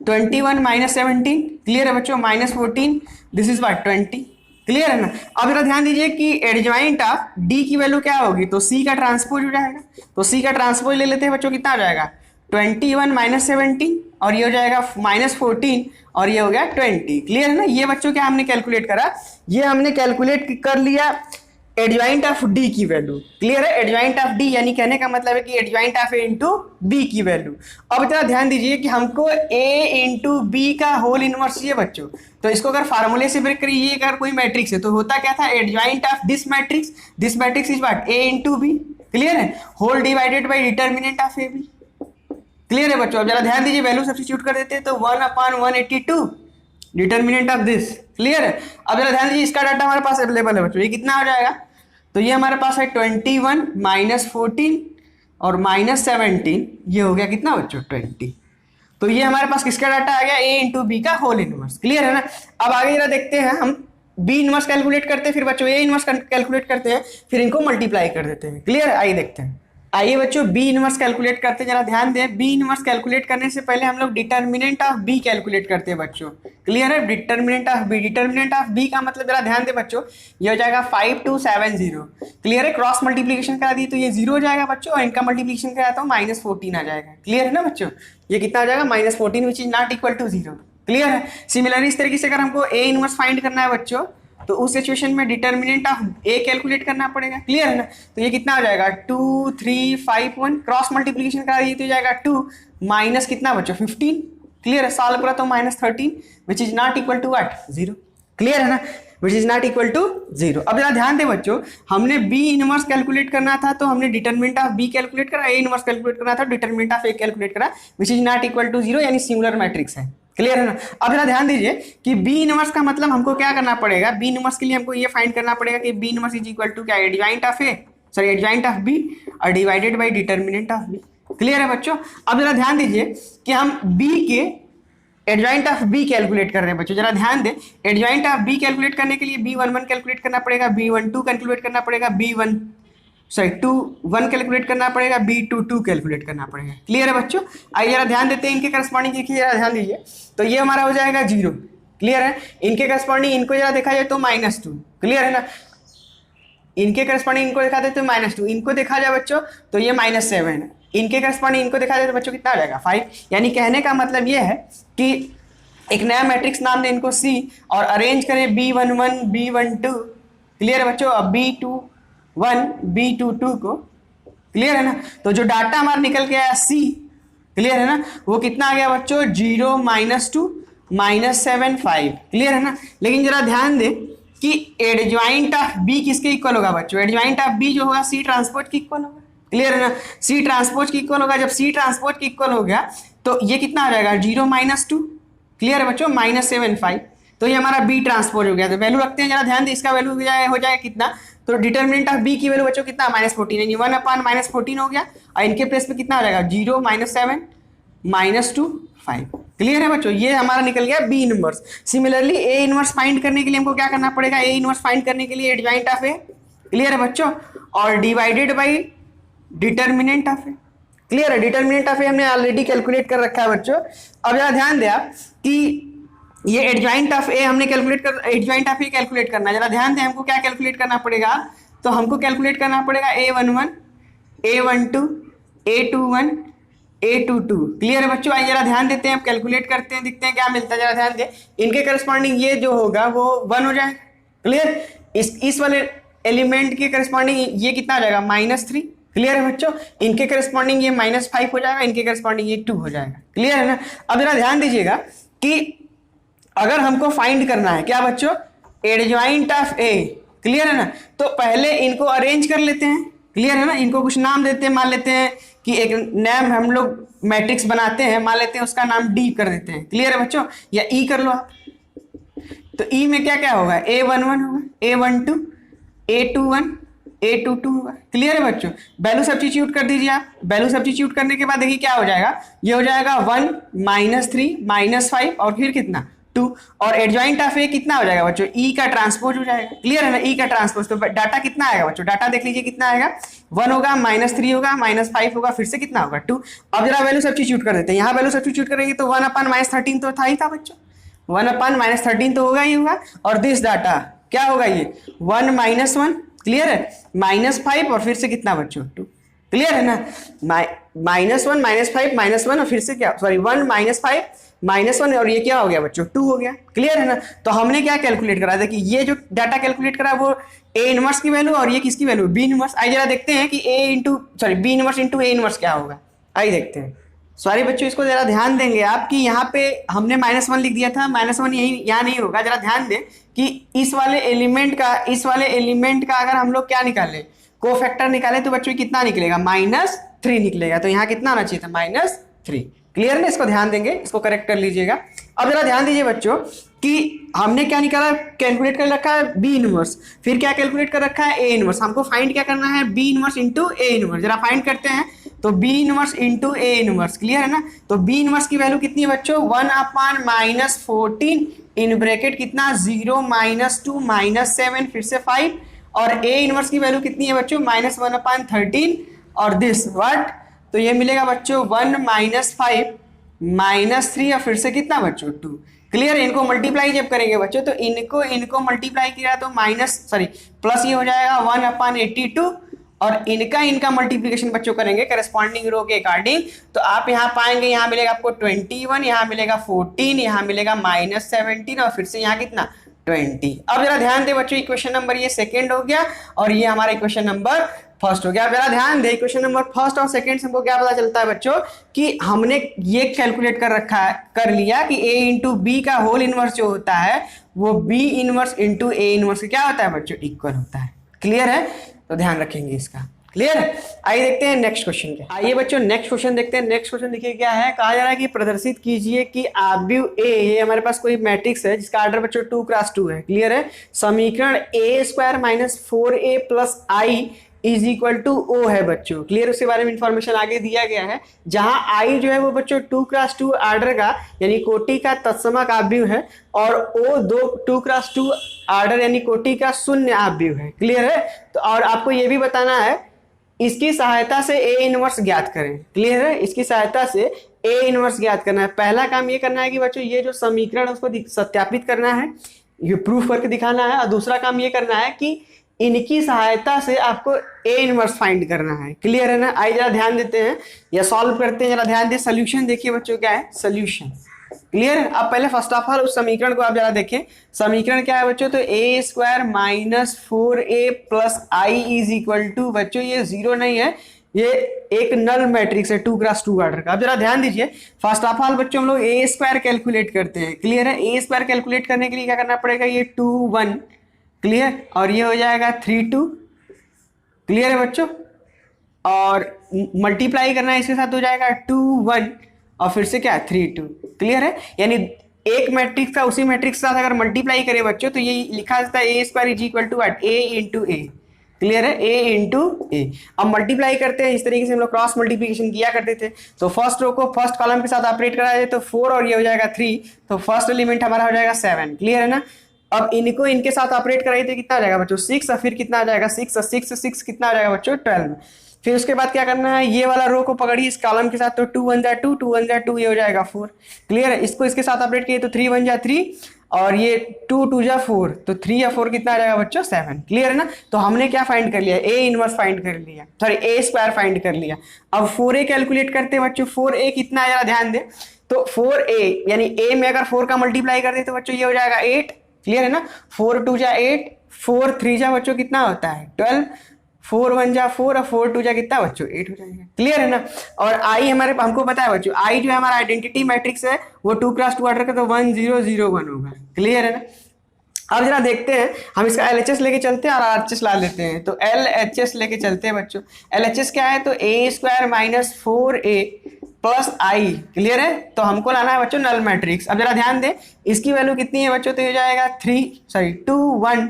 21 -17। क्लियर है बच्चों। -14 दिस इज व्हाट 20। क्लियर है ना। अब जरा ध्यान दीजिए कि एडजॉइंट ऑफ डी की वैल्यू क्या होगी, तो सी का ट्रांसपोज हो जाएगा। तो सी का ट्रांसपोज ले लेते हैं बच्चों, कितना आ जाएगा 21 -17 और ये हो जाएगा -14 और ये हो गया 20। क्लियर है ना। ये बच्चों क्या हमने कैलकुलेट करा, ये हमने कैलकुलेट कर लिया एडजॉइंट ऑफ डी की वैल्यू। क्लियर है। एडजॉइंट ऑफ डी यानी कहने का मतलब है कि adjoint of A into B की वैल्यू। अब जरा ध्यान दीजिए कि हमको ए इंटू बी का होल इनवर्स चाहिए बच्चों। तो इसको अगर फार्मूले से ब्रेक करिए, अगर कोई मैट्रिक्स है तो होता क्या था, adjoint of this matrix is what A into B. Clear है। Whole divided by determinant of A B. Clear है बच्चों। अब जरा ध्यान दीजिए, वैल्यू सब्स्टिट्यूट कर देते हैं तो 1/182 डिटर्मिनेंट ऑफ दिस। क्लियर है। अब जरा ध्यान दीजिए, इसका डाटा हमारे पास अवेलेबल है बच्चों। ये कितना हो जाएगा, तो ये हमारे पास है 21 -14 और -17, ये हो गया कितना बच्चों 20। तो ये हमारे पास किसका डाटा आ गया, ए इंटू बी का होल इनवर्स। क्लियर है ना। अब आगे जरा देखते हैं, हम बी इनवर्स कैलकुलेट करते हैं, फिर बच्चों ए इनवर्स कैलकुलेट करते हैं, फिर इनको मल्टीप्लाई कर देते हैं। क्लियर है, आइए देखते हैं। आइए बच्चों बी इनवर्स कैलकुलेट करते हैं, जरा ध्यान दें। बी इनवर्स कैलकुलेट करने से पहले हम लोग डिटर्मिनेंट ऑफ बी कैलकुलेट करते हैं बच्चों। क्लियर है, determinant of B. Determinant of B का मतलब जरा ध्यान दें बच्चों, ये हो जाएगा 5270। क्लियर है, क्रॉस मल्टीप्लीकेशन करा दी तो ये 0 हो जाएगा बच्चों, और इनका मल्टीप्लीकेशन कराता हूँ -14 आ जाएगा। क्लियर है ना बच्चों, ये कितना आ जाएगा -14 which is not equal to 0। Clear है। सिमिलरली इस तरीके से अगर हमको ए इनवर्स फाइंड करना है बच्चों, तो उस सिचुएशन में डिटर्मिनेंट ऑफ ए कैलकुलेट करना पड़ेगा। क्लियर है ना। तो ये कितना हो जाएगा 2 3 5 1, क्रॉस मल्टीप्लिकेशन करा दी तो जाएगा 2 माइनस कितना बच्चों 15। क्लियर है, सॉल्व करा तो -13 which is not equal to what 0। Clear है ना, which is not equal to 0। अब जरा ध्यान दे बच्चों, हमने बी इनवर्स कैलकुलेट करना था तो हमने डिटर्मिनेंट ऑफ बी कैलकुलेट करा, ए इनवर्स कैलकुलेट करना था, डिटर्मिनेंट ऑफ ए कैलकुलेट करा, which is not equal to 0, यानी सिंगुलर मैट्रिक्स है। क्लियर है ना। अब जरा ध्यान दीजिए कि बी इनवर्स का मतलब हमको क्या करना पड़ेगा, बी इनवर्स के लिए हमको ये फाइंड करना पड़ेगा कि B inverse is equal to क्या, adjoint of A, sorry adjoint of B और divided by determinant of B. Clear है बच्चों। अब जरा ध्यान दीजिए कि हम बी के एडजॉइंट ऑफ बी कैलकुलेट कर रहे हैं बच्चों, जरा ध्यान दें। एडजॉइंट ऑफ बी कैलकुलेट करने के लिए B11 कैलकुलेट करना पड़ेगा, B12 कैलकुलेट करना पड़ेगा, B21 कैलकुलेट करना पड़ेगा, B22 कैलकुलेट करना पड़ेगा। क्लियर है बच्चों। आइए जरा ध्यान देते हैं, इनके करस्पॉन्डिंग देखिए, जरा ध्यान दीजिए। तो ये हमारा हो जाएगा 0। क्लियर है। इनके करस्पॉन्डिंग इनको जरा देखा जाए तो -2। क्लियर है ना। इनके करस्पॉन्डिंग इनको देखा जाए तो -2, इनको देखा जाए बच्चों तो ये -7 है। इनके करस्पॉन्डिंग इनको देखा जाए तो बच्चों कितना आ जाएगा 5। यानी कहने का मतलब ये है कि एक नया मैट्रिक्स नाम दें इनको C और अरेंज करें B11 B12। क्लियर है बच्चों। अब B21 B22 को। क्लियर है ना। तो जो डाटा हमारा निकल के आया C, क्लियर है ना, वो कितना आ गया बच्चों 0 -2 -7 5। क्लियर है ना। लेकिन जरा ध्यान दें कि एडजॉइंट ऑफ बी किसके इक्वल होगा बच्चों, एडजॉइंट ऑफ बी जो होगा C ट्रांसपोज के इक्वल होगा। क्लियर है ना, C ट्रांसपोज के इक्वल होगा। जब C ट्रांसपोज के इक्वल हो गया तो ये कितना आ जाएगा 0 -2। क्लियर है बच्चों, -7 5। तो ये हमारा B ट्रांसपोज हो गया। तो वैल्यू रखते हैं, जरा ध्यान दें, इसका वैल्यू हो जाएगा कितना, तो डिटर्मिनेंट ऑफ B की वैल्यू बच्चों कितना -14, यानी 1/-14 हो गया। और इनके प्लेस पे कितना आ जाएगा 0 -7 -2 5। क्लियर है बच्चों, ये हमारा निकल गया B inverse. Similarly A inverse find करने के लिए हमको क्या करना पड़ेगा, ए इनवर्स फाइंड करने के लिए एडजॉइंट ऑफ ए। क्लियर है बच्चों, और divided by determinant of A. Clear है। डिटर्मिनेंट ऑफ ए हमने ऑलरेडी कैलकुलेट कर रखा है बच्चों। अब जरा ध्यान दिया कि ये एडजॉइंट ऑफ ए हमने एडजॉइंट ऑफ ए कैलकुलेट करना है। जरा ध्यान दें, हमको क्या कैलकुलेट करना पड़ेगा, तो हमको कैलकुलेट करना पड़ेगा A11 A12 A21 A22। Clear है बच्चों। आइए जरा ध्यान देते हैं, हम कैलकुलेट करते हैं, दिखते हैं क्या मिलता है। जरा ध्यान दें, इनके करस्पॉन्डिंग ये जो होगा वो 1 हो जाएगा। क्लियर। इस वाले एलिमेंट के करस्पॉन्डिंग ये कितना आ जाएगा -3। क्लियर है बच्चों। इनके करस्पॉन्डिंग ये -5 हो जाएगा, इनके करस्पॉन्डिंग ये 2 हो जाएगा। क्लियर है ना। अब जरा ध्यान दीजिएगा कि अगर हमको फाइंड करना है क्या बच्चों, एडजॉइंट ऑफ ए। क्लियर है ना। तो पहले इनको अरेंज कर लेते हैं। क्लियर है ना। इनको कुछ नाम देते हैं, मान लेते हैं कि एक नाम हम लोग मैट्रिक्स बनाते हैं, मान लेते हैं उसका नाम D कर देते हैं। क्लियर है बच्चों, या E कर लो आप। तो E में क्या क्या होगा, A11 होगा, A12 A21 A22 होगा। क्लियर है बच्चों। वैल्यू सब्स्टिट्यूट कर दीजिए आप। वैल्यू सब्स्टिट्यूट करने के बाद देखिए क्या हो जाएगा, ये हो जाएगा 1 -3 -5 और फिर कितना 2। और एडजॉइंट ऑफ ए कितना हो जाएगा बच्चों, E का ट्रांसपोज हो जाएगा। क्लियर है ना, E का ट्रांसपोज। तो डाटा कितना आएगा बच्चों, डाटा देख लीजिए कितना आएगा, 1 होगा -3 होगा -5 होगा, फिर से कितना होगा 2। अब जरा वैल्यू सब्स्टिट्यूट कर देते हैं। यहाँ वैल्यू सब्स्टिट्यूट करेंगे तो 1/-13 तो था ही था बच्चों, 1/-13 तो होगा ही होगा। और दिस डाटा क्या होगा, ये 1 -1। क्लियर है, -5 और फिर से कितना बच्चों 2। क्लियर है ना, -1 -5 -1 और फिर से क्या, सॉरी 1 -5 -1 और ये क्या हो गया बच्चों 2 हो गया। क्लियर है ना। तो हमने क्या कैलकुलेट करा था कि ये जो डाटा कैलकुलेट करा वो ए इनवर्स की वैल्यू और ये किसकी वैल्यू, बी इनवर्स। आइए जरा देखते हैं कि B inverse into A inverse क्या होगा। आइए देखते हैं। सॉरी बच्चों, इसको जरा ध्यान देंगे आप कि यहाँ पे हमने -1 लिख दिया था, -1 यही यहाँ नहीं होगा। जरा ध्यान दें कि इस वाले एलिमेंट का अगर हम लोग क्या निकाले, कोफैक्टर निकाले, तो बच्चों कितना निकलेगा, -3 निकलेगा। तो यहाँ कितना आना चाहिए था, -3। क्लियर है, इसको ध्यान देंगे, इसको करेक्ट कर लीजिएगा। अब जरा ध्यान दीजिए बच्चों कि हमने क्या निकाला, कैलकुलेट कर रखा है बी इनवर्स, फिर क्या कैलकुलेट कर रखा है ए इनवर्स। हमको फाइंड क्या करना है, B inverse into A inverse. जरा फाइंड करते हैं। तो B inverse into A inverse, clear है ना। तो बी इनवर्स की वैल्यू कितनी है बच्चों, 1/-14 इन ब्रैकेट कितना 0 -2 -7 फिर से 5, और ए इनवर्स की वैल्यू कितनी है बच्चों -1/13 और दिस व्हाट, तो ये मिलेगा बच्चों 1 -5 -3 और फिर से कितना बच्चों 2, क्लियर। इनको मल्टीप्लाई जब करेंगे बच्चों तो इनको मल्टीप्लाई किया तो प्लस ये हो जाएगा 1/82, और इनका मल्टीप्लिकेशन बच्चों करेंगे करस्पॉन्डिंग रो के अकॉर्डिंग, तो आप यहाँ पाएंगे, यहाँ मिलेगा आपको 21, यहाँ मिलेगा 14, यहाँ मिलेगा -17 और फिर से यहाँ कितना 20। अब जरा ध्यान दे बच्चों, इक्वेशन नंबर ये सेकेंड हो गया और ये हमारा इक्वेशन नंबर फर्स्ट हो गया। जरा ध्यान दे, इक्वेशन नंबर फर्स्ट और सेकंड से हमको क्या पता चलता है बच्चों कि हमने ये कैलकुलेट कर लिया कि a इंटू बी का होल इनवर्स जो होता है वो b inverse into A inverse क्या होता है बच्चों, इक्वल होता है, क्लियर है। तो ध्यान रखेंगे इसका, क्लियर है। आइए देखते हैं नेक्स्ट क्वेश्चन क्या। आइए बच्चों नेक्स्ट क्वेश्चन देखते हैं। नेक्स्ट क्वेश्चन देखिए क्या है, कहा जा रहा है कि प्रदर्शित कीजिए कि आव्यूह ए, ये हमारे पास कोई मैट्रिक्स है जिसका ऑर्डर बच्चों 2x2 है, क्लियर है। समीकरण a² - 4a + i is equal to O है बच्चों, क्लियर। उसके बारे में इंफॉर्मेशन आगे दिया गया है, जहां आई जो है वो बच्चों 2x2 ऑर्डर का यानी कोटि का तत्समक आव्यूह है, और ओ 2x2 ऑर्डर यानी कोटि का शून्य आव्यूह है, क्लियर है। तो और आपको ये भी बताना है इसकी सहायता से ए इनवर्स ज्ञात करें, क्लियर है। इसकी सहायता से ए इनवर्स ज्ञात करना है। पहला काम ये करना है कि बच्चों ये जो समीकरण उसको सत्यापित करना है, ये प्रूफ करके दिखाना है, और दूसरा काम ये करना है कि इनकी सहायता से आपको ए इनवर्स फाइंड करना है, क्लियर है ना। आइए जरा ध्यान देते हैं या सॉल्व करते हैं, जरा ध्यान दे। सोल्यूशन देखिए बच्चों क्या है सोल्यूशन, क्लियर है। अब पहले फर्स्ट ऑफ ऑल उस समीकरण को आप जरा देखें, समीकरण क्या है बच्चों, तो a² - 4a + i is equal to बच्चों ये 0 नहीं है, ये एक नल मैट्रिक्स है 2x2 ऑर्डर का। अब जरा ध्यान दीजिए, फर्स्ट ऑफ ऑल बच्चों हम लोग a² कैलकुलेट करते हैं, क्लियर है। a² कैलकुलेट करने के लिए क्या करना पड़ेगा, ये 2 1, क्लियर, और ये हो जाएगा 3 2, क्लियर है बच्चों, और मल्टीप्लाई करना है इसके साथ हो जाएगा 2 1 और फिर से क्या 3 2, क्लियर है। यानी एक मैट्रिक्स का उसी मैट्रिक्स के साथ अगर मल्टीप्लाई करें बच्चों तो ये लिखा जाता है a² is equal to what, a into A, clear है, a इंटू ए। अब मल्टीप्लाई करते हैं, इस तरीके से हम लोग क्रॉस मल्टीप्लिकेशन किया करते थे। तो फर्स्ट रो को फर्स्ट कॉलम के साथ ऑपरेट कराया जाए तो 4 और ये हो जाएगा 3, तो फर्स्ट एलिमेंट हमारा हो जाएगा 7, क्लियर है ना। अब इनको इनके साथ ऑपरेट कराइए तो कितना आ जाएगा बच्चों 6, और फिर कितना आ जाएगा 6 और 6 से 6 कितना आ जाएगा बच्चों 12। फिर उसके बाद क्या करना है, ये वाला रो को पकड़िए इस कॉलम के साथ, तो 2 1 जा 2, 2 1 जा 2, ये हो जाएगा 4, क्लियर है। इसको इसके साथ ऑपरेट किए तो 3 1 जा 3 और ये 2 2 जा 4, तो 3 या 4 कितना आ जाएगा बच्चों 7, क्लियर है ना। तो हमने क्या फाइंड कर लिया, ए इनवर्स फाइंड कर लिया, सॉरी a² फाइंड कर लिया। अब 4a कैलकुलेट करते हैं बच्चों, 4a कितना आया ध्यान दे, तो 4a यानी a में अगर 4 का मल्टीप्लाई कर दे तो बच्चों ये हो जाएगा 8, क्लियर है ना। 4 2 जा 8, 4 3 जा बच्चों कितना होता है 12, 4 1 जा 4 और 4 2 जा कितना बच्चों 8 हो जाएगा, क्लियर है ना। और आई हमारे हमको पता है बच्चों, आई जो है हमारा आइडेंटिटी मैट्रिक्स है वो 2x2 ऑर्डर का, तो 1 0 0 1 होगा, क्लियर है ना। अब जरा देखते हैं, हम इसका LHS लेके चलते हैं और RHS ला लेते हैं। तो LHS लेके चलते हैं बच्चों। LHS क्या है, तो a² - 4a + i, क्लियर है। तो हमको लाना है बच्चों नल मैट्रिक्स। अब जरा ध्यान दें, इसकी वैल्यू कितनी है बच्चों, तो ये जाएगा 2 1,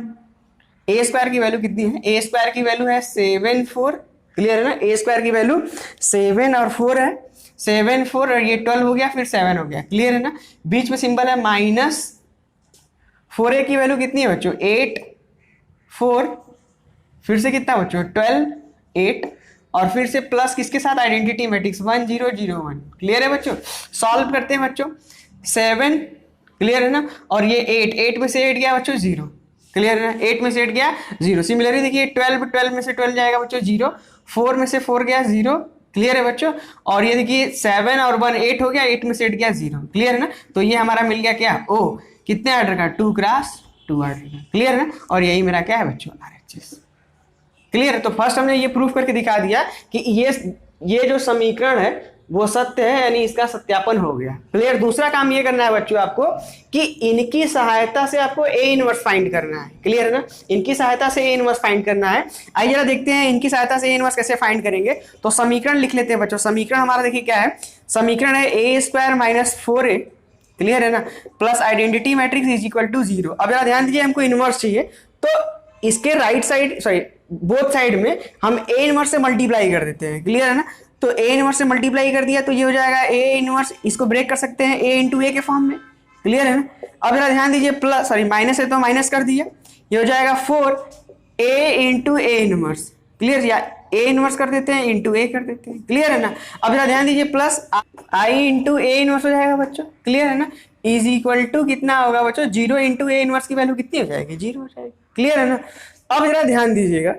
a² की वैल्यू कितनी है, a² की वैल्यू है 7 4, क्लियर है ना। a² की वैल्यू 7 और 4 है, 7 4 और ये 12 हो गया, फिर 7 हो गया, क्लियर है ना। बीच में सिंबल है माइनस, 4a की वैल्यू कितनी है बच्चों 8 4, फिर से कितना बच्चों 12 8, और फिर से प्लस किसके साथ, आइडेंटिटी मैट्रिक्स 1 0 0 1, क्लियर है बच्चों। सॉल्व करते हैं बच्चों, 7, क्लियर है ना, और ये 8 में से 8 गया बच्चों 0, क्लियर है ना, 8 में से 8 गया 0। सिमिलरली देखिए 12 में से 12 जाएगा बच्चों 0, 4 में से 4 गया 0, क्लियर है बच्चों। और ये देखिए 7 और 1 8 हो गया, 8 में से 8 गया 0, क्लियर है ना। तो ये हमारा मिल गया क्या, ओ कितने ऑर्डर का 2x2 ऑर्डर का, क्लियर है ना। और यही मेरा क्या है बच्चों RHS, क्लियर है। तो फर्स्ट हमने ये प्रूफ करके दिखा दिया कि ये जो समीकरण है वो सत्य है, यानी इसका सत्यापन हो गया, क्लियर। दूसरा काम ये करना है बच्चों आपको कि इनकी सहायता से आपको ए इनवर्स फाइंड करना है, क्लियर है ना। इनकी सहायता से ए इनवर्स फाइंड करना है। आइए जरा देखते हैं इनकी सहायता से ए इनवर्स कैसे फाइंड करेंगे। तो समीकरण लिख लेते हैं बच्चों। समीकरण हमारा देखिए क्या है, समीकरण है a² - 4a, क्लियर है ना, plus identity matrix is equal to 0। अब जरा ध्यान दीजिए, हमको इनवर्स चाहिए, तो इसके right side, sorry both side में हम ए इनवर्स से मल्टीप्लाई कर देते हैं, क्लियर है ना। तो ए इनवर्स से मल्टीप्लाई कर दिया तो ये हो जाएगा ए इनवर्स, इसको ब्रेक कर सकते हैं ए इंटू ए के फॉर्म में, क्लियर है ना। अब जरा ध्यान दीजिए, प्लस सॉरी माइनस है तो माइनस कर दिया, ये हो जाएगा 4 ए इंटू ए इनवर्स, क्लियर, या ए इनवर्स कर देते हैं इंटू ए कर देते हैं, क्लियर है ना। अब जरा ध्यान दीजिए, plus I into A inverse हो जाएगा बच्चों, क्लियर है ना, इज इक्वल टू कितना होगा बच्चों, 0 इंटू ए इनवर्स की वैल्यू कितनी हो जाएगी, 0 हो जाएगी, क्लियर है ना। अब जरा ध्यान दीजिएगा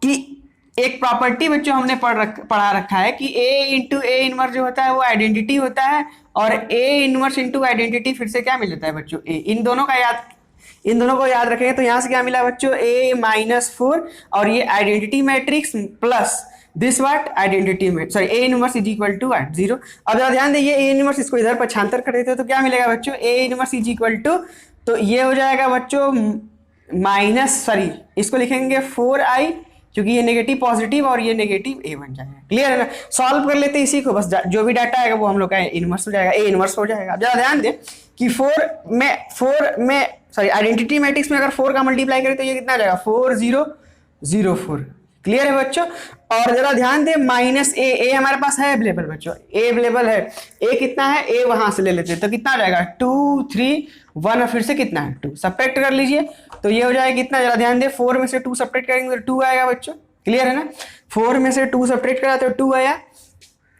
कि एक प्रॉपर्टी बच्चों हमने पढ़ा रखा है कि ए इंटू ए इनवर्स जो होता है वो आइडेंटिटी होता है, और ए इनवर्स इंटू आइडेंटिटी फिर से क्या मिल जाता है बच्चों, ए। इन दोनों को याद रखेंगे तो यहाँ से क्या मिला बच्चों, a माइनस 4, और ये identity matrix plus this what identity matrix, sorry A inverse is equal to 0। अब जरा ध्यान दीजिए, ए इनवर्स इसको इधर पक्षांतर कर देते हो तो क्या मिलेगा बच्चों, A inverse is equal to, तो ये हो जाएगा बच्चों माइनस, सॉरी इसको लिखेंगे 4i, क्योंकि ये नेगेटिव पॉजिटिव और ये नेगेटिव ए बन जाएगा, क्लियर है ना। सॉल्व कर लेते हैं इसी को, बस जो भी डाटा आएगा वो हम लोग का इनवर्स हो जाएगा, ए इनवर्स हो जाएगा। अब जरा ध्यान दें कि 4 में सॉरी आइडेंटिटी मैट्रिक्स में अगर 4 का मल्टीप्लाई करें तो ये कितना आ जाएगा, 4004, क्लियर है बच्चों। और जरा ध्यान दें माइनस ए हमारे पास है अवेलेबल बच्चों, ए अवेलेबल है, ए कितना है, ए वहां से ले लेते हैं तो कितना आ जाएगा 2 3 1, और फिर से कितना है 2, सब्ट्रैक्ट कर लीजिए तो ये हो जाएगा कितना, जरा ध्यान दें 4 में से 2 सब्ट्रैक्ट करेंगे तो 2 आएगा बच्चों, क्लियर है ना। 4 में से 2 सब्ट्रैक्ट करा तो 2 आया,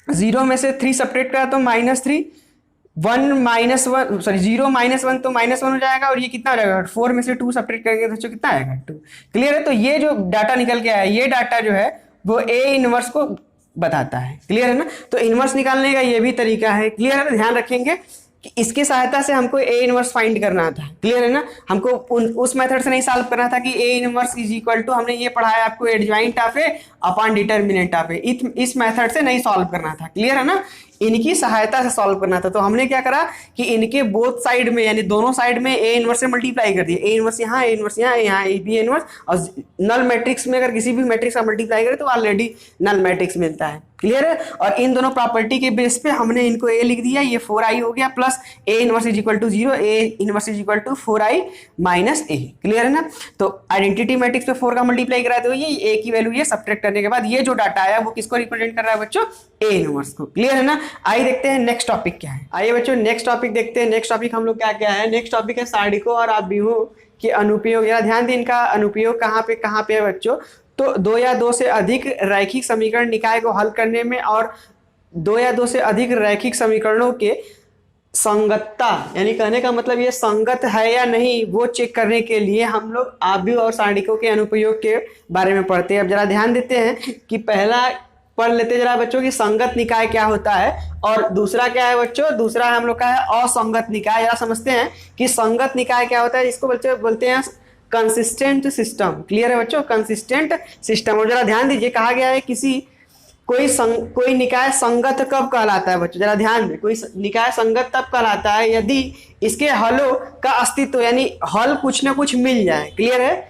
0 में से 3 सब्ट्रैक्ट करा तो -3, 1 माइनस 1 सॉरी 0 माइनस 1 तो -1 हो जाएगा, और ये कितना हो जाएगा 4 में से 2 सब्ट्रैक्ट करेंगे तो कितना आएगा 2, क्लियर है। तो ये जो डाटा निकल के आया, ये डाटा जो है वो ए इनवर्स को बताता है, क्लियर है ना। तो इनवर्स निकालने का ये भी तरीका है, क्लियर है ना। ध्यान रखेंगे कि इसकी सहायता से हमको ए इनवर्स फाइंड करना था, क्लियर है ना। हमको उस मेथड से नहीं सॉल्व करना था कि A inverse is equal to, हमने ये पढ़ा है आपको adjoint of A upon determinant of A, इस मेथड से नहीं सॉल्व करना था, क्लियर है ना। इनकी सहायता से सॉल्व करना था। तो हमने क्या करा कि इनके बोथ साइड में यानी दोनों साइड में ए इनवर्स से मल्टीप्लाई कर दिया, ए इनवर्स यहाँ, ए इनवर्स यहाँ, यहाँ ए बी इनवर्स, और नल मैट्रिक्स में अगर किसी भी मैट्रिक्स का मल्टीप्लाई करें तो ऑलरेडी नल मैट्रिक्स मिलता है, क्लियर है। और इन दोनों प्रॉपर्टी के बेस पे हमने इनको ए लिख दिया, ये 4i हो गया, plus A inverse is equal to 0, A inverse is equal to 4i minus A, clear है ना। तो आइडेंटिटी मैट्रिक्स पे 4 का मल्टीप्लाई करा तो ये ए की वैल्यू ये सब्ट्रैक्ट करने के बाद ये जो डाटा आया वो किसको रिप्रेजेंट कर रहा है बच्चों, ए इनवर्स को, क्लियर है ना। आइए देखते हैं नेक्स्ट टॉपिक क्या है। आइए बच्चों नेक्स्ट टॉपिक देखते हैं। नेक्स्ट टॉपिक हम लोग क्या क्या है, नेक्स्ट टॉपिक है सारणिकों और आव्यूहों के अनुप्रयोग। यार ध्यान दें, इनका अनुप्रयोग कहाँ पे है बच्चों, तो 2 या 2 से अधिक रैखिक समीकरण निकाय को हल करने में, और 2 या 2 से अधिक रैखिक समीकरणों के संगतता, यानी कहने का मतलब ये संगत है या नहीं वो चेक करने के लिए हम लोग आव्यूह और सारणिकों के अनुप्रयोग के बारे में पढ़ते हैं। अब जरा ध्यान देते हैं कि पहला पढ़ लेते जरा बच्चों की संगत निकाय क्या होता है, और दूसरा क्या है बच्चों, दूसरा हम लोग का है असंगत निकाय। जरा समझते हैं कि संगत निकाय क्या होता है, इसको बच्चों बोलते हैं कंसिस्टेंट सिस्टम, क्लियर है बच्चों, कंसिस्टेंट सिस्टम। और जरा ध्यान दीजिए कहा गया है कोई निकाय संगत कब कहलाता है बच्चों, जरा ध्यान दें, कोई निकाय संगत तब कहलाता है यदि इसके हलों का अस्तित्व यानी हल कुछ ना कुछ मिल जाए, क्लियर है,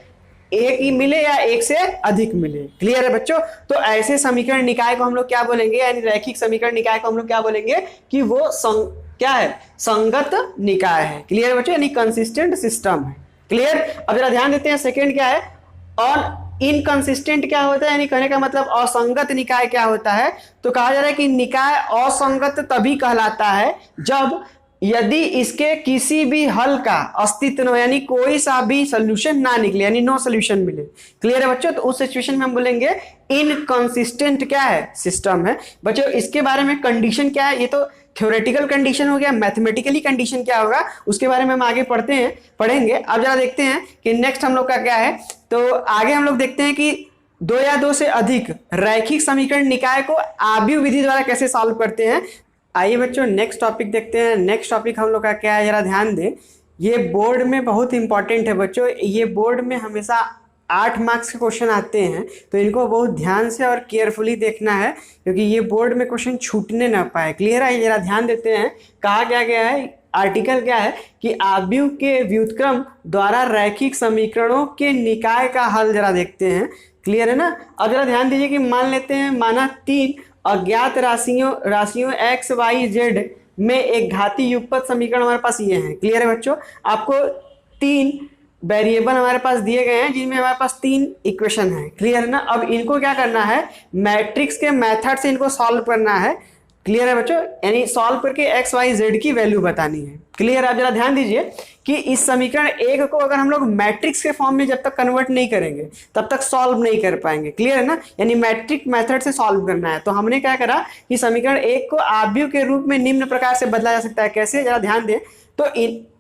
एक ही मिले या एक से अधिक मिले, क्लियर है बच्चों। तो ऐसे समीकरण निकाय को हम लोग क्या बोलेंगे, यानी रैखिक समीकरण निकाय को हम लोग क्या बोलेंगे कि वो क्या है, संगत निकाय है, क्लियर है बच्चों, यानी कंसिस्टेंट सिस्टम है, क्लियर। अब जरा ध्यान देते हैं सेकेंड क्या है, और इनकंसिस्टेंट क्या होता है, यानी कहने का मतलब असंगत निकाय क्या होता है, तो कहा जा रहा है कि निकाय असंगत तभी कहलाता है जब यदि इसके किसी भी हल का अस्तित्व न हो, यानी कोई सा भी सोल्यूशन ना निकले, यानी नो सोल्यूशन मिले, क्लियर है बच्चों। तो उस सिचुएशन में हम बोलेंगे इनकंसिस्टेंट क्या है, सिस्टम है बच्चों। इसके बारे में कंडीशन क्या है, ये तो थ्योरेटिकल कंडीशन हो गया, मैथमेटिकली कंडीशन क्या होगा उसके बारे में हम आगे पढ़ेंगे। अब जरा देखते हैं कि नेक्स्ट हम लोग का क्या है, तो आगे हम लोग देखते हैं कि 2 या 2 से अधिक रैखिक समीकरण निकाय को आव्यूह विधि द्वारा कैसे सॉल्व करते हैं। आइए बच्चों नेक्स्ट टॉपिक देखते हैं। नेक्स्ट टॉपिक हम लोग का क्या है, जरा ध्यान दें, ये बोर्ड में बहुत इंपॉर्टेंट है बच्चों, ये बोर्ड में हमेशा 8 मार्क्स के क्वेश्चन आते हैं, तो इनको बहुत ध्यान से और केयरफुली देखना है क्योंकि ये बोर्ड में क्वेश्चन छूटने ना पाए, क्लियर है। जरा ध्यान देते हैं कहा क्या गया है, आर्टिकल क्या है कि आव्यूह के व्युत्क्रम द्वारा रैखिक समीकरणों के निकाय का हल जरा देखते हैं, क्लियर है ना। अब जरा ध्यान दीजिए कि मान लेते हैं, माना 3 अज्ञात राशियों x y z में एक घातीय युगपत समीकरण हमारे पास ये है, क्लियर है बच्चों। आपको 3 वेरिएबल हमारे पास दिए गए हैं जिनमें हमारे पास 3 इक्वेशन है, क्लियर है ना। अब इनको क्या करना है, मैट्रिक्स के मेथड से इनको सॉल्व करना है, क्लियर है बच्चों, यानी सॉल्व करके एक्स वाई जेड की वैल्यू बतानी है, क्लियर। आप जरा ध्यान दीजिए कि इस समीकरण 1 को अगर हम लोग मैट्रिक्स के फॉर्म में जब तक कन्वर्ट नहीं करेंगे तब तक सॉल्व नहीं कर पाएंगे, क्लियर है ना, यानी मैट्रिक मेथड से सॉल्व करना है। तो हमने क्या करा कि समीकरण 1 को आव्यूह के रूप में निम्न प्रकार से बदला जा सकता है, कैसे, जरा ध्यान दें। तो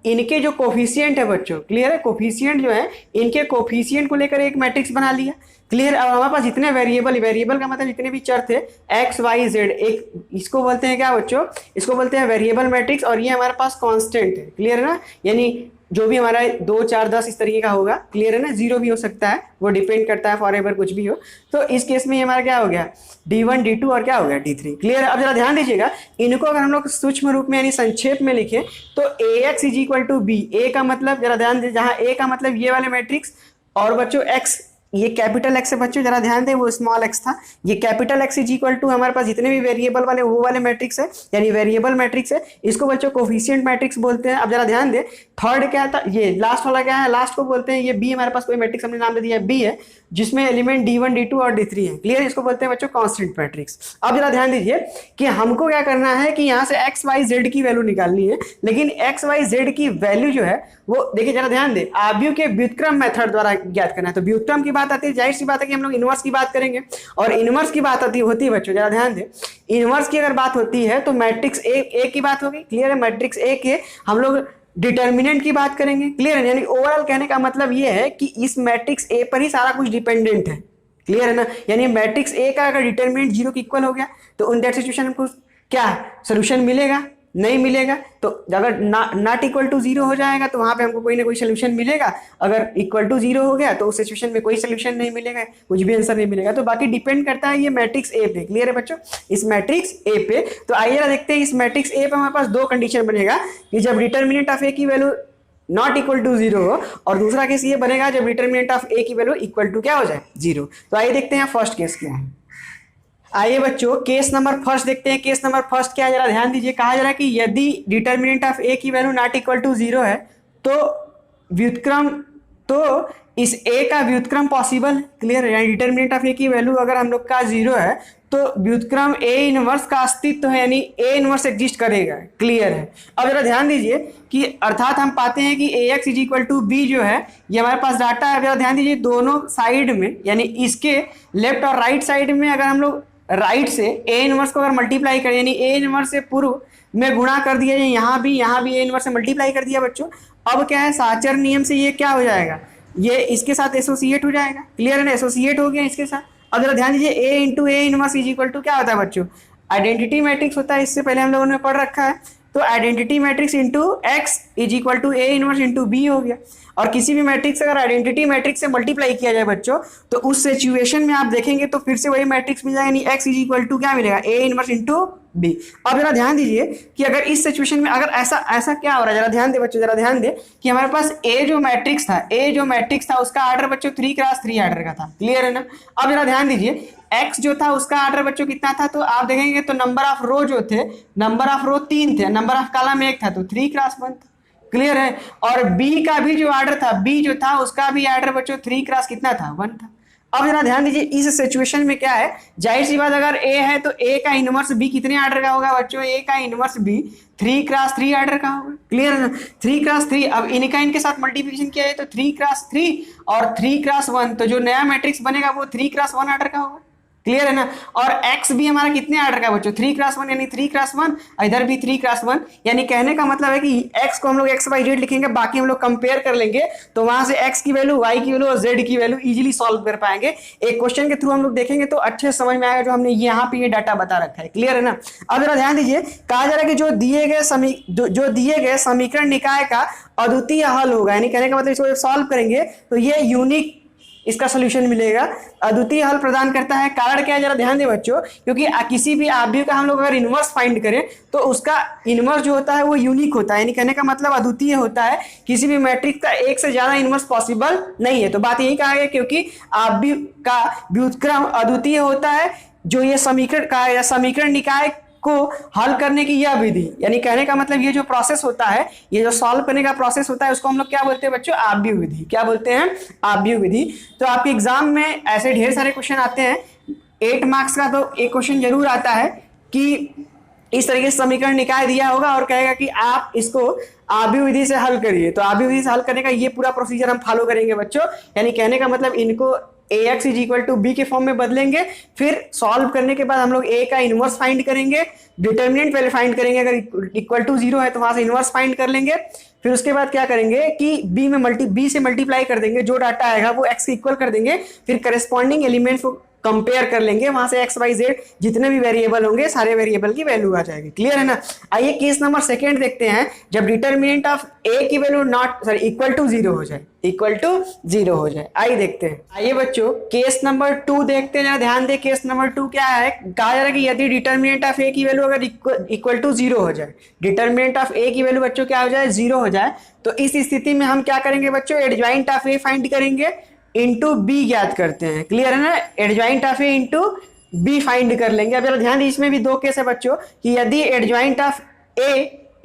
इनके जो कोफिशिएंट है बच्चों, क्लियर है, कोफिशिएंट जो है इनके कोफिशिएंट को लेकर एक मैट्रिक्स बना लिया, क्लियर। अब हमारे पास जितने वेरिएबल का मतलब जितने भी चर थे एक्स वाई जेड, एक इसको बोलते हैं क्या बच्चों, इसको बोलते हैं वेरिएबल मैट्रिक्स, और ये हमारे पास कांस्टेंट है, क्लियर है ना, यानी जो भी हमारा 2 4 10 इस तरीके का होगा, क्लियर है ना, 0 भी हो सकता है, वो डिपेंड करता है फॉरएवर कुछ भी हो। तो इस केस में ये हमारा क्या हो गया, D1 D2 और क्या हो गया D3, क्लियर है। अब जरा ध्यान दीजिएगा, इनको अगर हम लोग सूक्ष्म रूप में यानी संक्षेप में लिखें तो AX = B, A का मतलब, जरा ध्यान दीजिए, जहां A का मतलब ये वाले मैट्रिक्स, और बच्चों X, ये कैपिटल एक्स है बच्चों, जरा ध्यान दें, वो स्मॉल एक्स था, ये कैपिटल एक्स = हमारे पास जितने भी वेरिएबल वाले वो वाले मैट्रिक्स है, यानी वेरिएबल मैट्रिक्स है, इसको बच्चों कोफिशिएंट मैट्रिक्स बोलते हैं। अब जरा ध्यान दें, थर्ड क्या था, ये लास्ट वाला क्या है, लास्ट को बोलते हैं ये बी, हमारे पास कोई मैट्रिक्स हमने नाम दे दिया है बी है, जिसमें एलिमेंट D1 D2 और D3 है, क्लियर, इसको बोलते हैं बच्चों कांस्टेंट मैट्रिक्स। अब जरा ध्यान दीजिए कि हमको क्या करना है कि यहाँ से एक्स वाई जेड की वैल्यू निकालनी है, लेकिन एक्स वाई जेड की वैल्यू जो है वो देखिए, जरा ध्यान दें, आव्यूह के व्युत्क्रम मेथड द्वारा ज्ञात करना है। तो व्युत्क्रम की बात आती है, जाहिर सी बात है कि हम लोग इनवर्स की बात करेंगे, और इनवर्स की बात होती है बच्चों, जरा ध्यान दें, इनवर्स की अगर बात होती है तो मैट्रिक्स ए की बात होगी, क्लियर है, मैट्रिक्स ए के हम लोग डिटर्मिनेंट की बात करेंगे, क्लियर है, यानी ओवरऑल कहने का मतलब ये है कि इस मैट्रिक्स ए पर ही सारा कुछ डिपेंडेंट है, क्लियर है ना, यानी मैट्रिक्स ए का अगर डिटर्मिनेंट 0 के इक्वल हो गया तो उन दैट सिचुएशन हमको क्या सोल्यूशन मिलेगा, नहीं मिलेगा। तो अगर नॉट इक्वल टू 0 हो जाएगा तो वहां पे हमको कोई ना कोई सोल्यूशन मिलेगा, अगर इक्वल टू 0 हो गया तो उस सिचुएशन में कोई सोल्यूशन नहीं मिलेगा, कुछ भी आंसर नहीं मिलेगा। तो बाकी डिपेंड करता है ये मैट्रिक्स ए पे, क्लियर है बच्चों, इस मैट्रिक्स ए पे। तो आइए देखते हैं, इस मैट्रिक्स ए पे हमारे पास 2 कंडीशन बनेगा कि जब डिटर्मिनेंट ऑफ ए की वैल्यू नॉट इक्वल टू 0 हो, और दूसरा केस ये बनेगा जब डिटर्मिनेंट ऑफ ए की वैल्यू इक्वल टू क्या हो जाए 0। तो आइए देखते हैं फर्स्ट केस क्या है। आइए बच्चों केस नंबर फर्स्ट देखते हैं। केस नंबर फर्स्ट क्या है, जरा ध्यान दीजिए, कहा जा रहा है कि यदि डिटर्मिनेंट ऑफ ए की वैल्यू नॉट इक्वल टू 0 है तो व्युत्क्रम, तो इस ए का व्युत्क्रम पॉसिबल, क्लियर है, यानी डिटर्मिनेंट ऑफ ए की वैल्यू अगर हम लोग का 0 है तो व्युत्क्रम ए इनवर्स का अस्तित्व है, यानी ए इनवर्स एग्जिस्ट करेगा, क्लियर है। अब जरा ध्यान दीजिए कि अर्थात हम पाते हैं कि AX = B जो है ये हमारे पास डाटा है। जरा ध्यान दीजिए, दोनों साइड में यानी इसके लेफ्ट और राइट साइड में अगर हम लोग राइट से ए इनवर्स को अगर मल्टीप्लाई करें, यानी ए इनवर्स से पूर्व में गुणा कर दिया जाए, यहाँ भी ए इनवर्स से मल्टीप्लाई कर दिया बच्चों। अब क्या है, साचर नियम से ये क्या हो जाएगा, ये इसके साथ एसोसिएट हो जाएगा, क्लियर है ना, एसोसिएट हो गया इसके साथ। अब जरा ध्यान दीजिए, ए इंटू ए इनवर्स = क्या होता है बच्चों, आइडेंटिटी मैट्रिक्स होता है, इससे पहले हम लोगों ने पढ़ रखा है। तो identity matrix into X = A inverse into B हो गया। और किसी भी मैट्रिक्स अगर आइडेंटिटी मैट्रिक्स से मल्टीप्लाई किया जाए बच्चों तो उस सिचुएशन में आप देखेंगे तो फिर से वही मैट्रिक्स मिल जाएगा, यानी एक्स = क्या मिलेगा, ए इनवर्स इंटू बी। अब जरा ध्यान दीजिए कि अगर इस सिचुएशन में अगर ऐसा क्या हो रहा है, जरा ध्यान दे बच्चों, जरा ध्यान दे कि हमारे पास ए जो मैट्रिक्स था उसका आर्डर बच्चों 3x3 आर्डर का था, क्लियर है ना। अब जरा ध्यान दीजिए, एक्स जो था उसका आर्डर बच्चों कितना था, तो आप देखेंगे तो नंबर ऑफ रो जो थे, नंबर ऑफ रो 3 थे, नंबर ऑफ कॉलम 1 था, तो 3x1 था, क्लियर है। और बी का भी जो आर्डर था, बी जो था उसका भी आर्डर बच्चों 3x कितना था, 1 था। अब जरा ध्यान दीजिए, इस सिचुएशन में क्या है, जाहिर सी बात अगर ए है तो ए का इनवर्स बी कितने आर्डर का होगा बच्चों, ए का इनवर्स बी 3x3 आर्डर का होगा, क्लियर है ना, 3x3। अब इनका इनके साथ मल्टीप्लिकेशन किया है तो 3x3 और 3x1, तो जो नया मैट्रिक्स बनेगा वो 3x1 आर्डर का होगा, क्लियर है ना। और x भी हमारा कितने आर्डर का बच्चों, 3x1, यानी 3x1, इधर भी 3x1, यानी कहने का मतलब है कि x को हम लोग XYZ लिखेंगे, बाकी हम लोग कंपेयर कर लेंगे तो वहां से x की वैल्यू, y की वैल्यू और z की वैल्यू इजीली सॉल्व कर पाएंगे। एक क्वेश्चन के थ्रू हम लोग देखेंगे तो अच्छे समझ में आएगा जो हमने यहाँ पे ये डाटा बता रखा है, क्लियर है ना। अब जरा ध्यान दीजिए, कहा जा रहा है कि जो दिए गए समीकरण निकाय का अद्वितीय हल होगा, यानी कहने का मतलब इसको सॉल्व करेंगे तो ये यूनिक इसका सोल्यूशन मिलेगा, अद्वितीय हल प्रदान करता है। कारण क्या है, जरा ध्यान दें बच्चों, क्योंकि किसी भी आव्यूह का हम लोग अगर इनवर्स फाइंड करें तो उसका इनवर्स जो होता है वो यूनिक होता है, यानी कहने का मतलब अद्वितीय होता है, किसी भी मैट्रिक्स का एक से ज्यादा इनवर्स पॉसिबल नहीं है। तो बात यही कहा गया क्योंकि आव्यूह का व्युत्क्रम अद्वितीय होता है, जो ये समीकरण का या समीकरण निकाय को हल करने की यह विधि, यानी कहने का मतलब ये जो प्रोसेस होता है, ये जो सॉल्व करने का प्रोसेस होता है, उसको हम लोग क्या बोलते हैं बच्चों? आव्यूह विधि। क्या बोलते हैं? आव्यूह विधि। तो आपके एग्जाम में ऐसे ढेर सारे क्वेश्चन आते हैं, 8 मार्क्स का तो एक क्वेश्चन जरूर आता है कि इस तरीके से समीकरण निकाय दिया होगा और कहेगा कि आप इसको आव्यूह विधि से हल करिए। तो आव्यूह विधि से हल करने का ये पूरा प्रोसीजर हम फॉलो करेंगे बच्चों, यानी कहने का मतलब इनको ax is equal to B के फॉर्म में बदलेंगे, फिर सॉल्व करने के बाद हम लोग a का इनवर्स फाइंड करेंगे, डिटर्मिनेंट पहले फाइंड करेंगे, अगर इक्वल टू 0 है तो वहां से इनवर्स फाइंड कर लेंगे, फिर उसके बाद क्या करेंगे कि b से मल्टीप्लाई कर देंगे, जो डाटा आएगा वो x के इक्वल कर देंगे, फिर करस्पॉन्डिंग एलिमेंट्स को कंपेयर कर लेंगे, वहां से एक्स वाई जेड जितने भी वेरिएबल होंगे सारे वेरिएबल की वैल्यू आ जाएगी। क्लियर है ना? आइए केस नंबर सेकंड देखते हैं, जब डिटर्मिनेंट ऑफ ए की वैल्यू इक्वल टू 0 हो जाए, इक्वल टू 0 हो जाए। आइए देखते हैं। आइए बच्चों केस नंबर 2 देखते हैं, जरा ध्यान दे। केस नंबर 2 क्या है? कहा जा रहा है कि यदि डिटर्मिनेंट ऑफ ए की वैल्यू अगर इक्वल टू 0 हो जाए, डिटर्मिनेंट ऑफ ए की वैल्यू बच्चों क्या हो जाए? 0 हो जाए, तो इस स्थिति में हम क्या करेंगे बच्चों? एडजॉइंट ऑफ ए फाइंड करेंगे, इंटू बी ज्ञात करते हैं। क्लियर है ना? Adjoint of A into B find कर लेंगे। अब जरा ध्यान दीजिए, इसमें भी दो केस है बच्चों कि यदि adjoint of A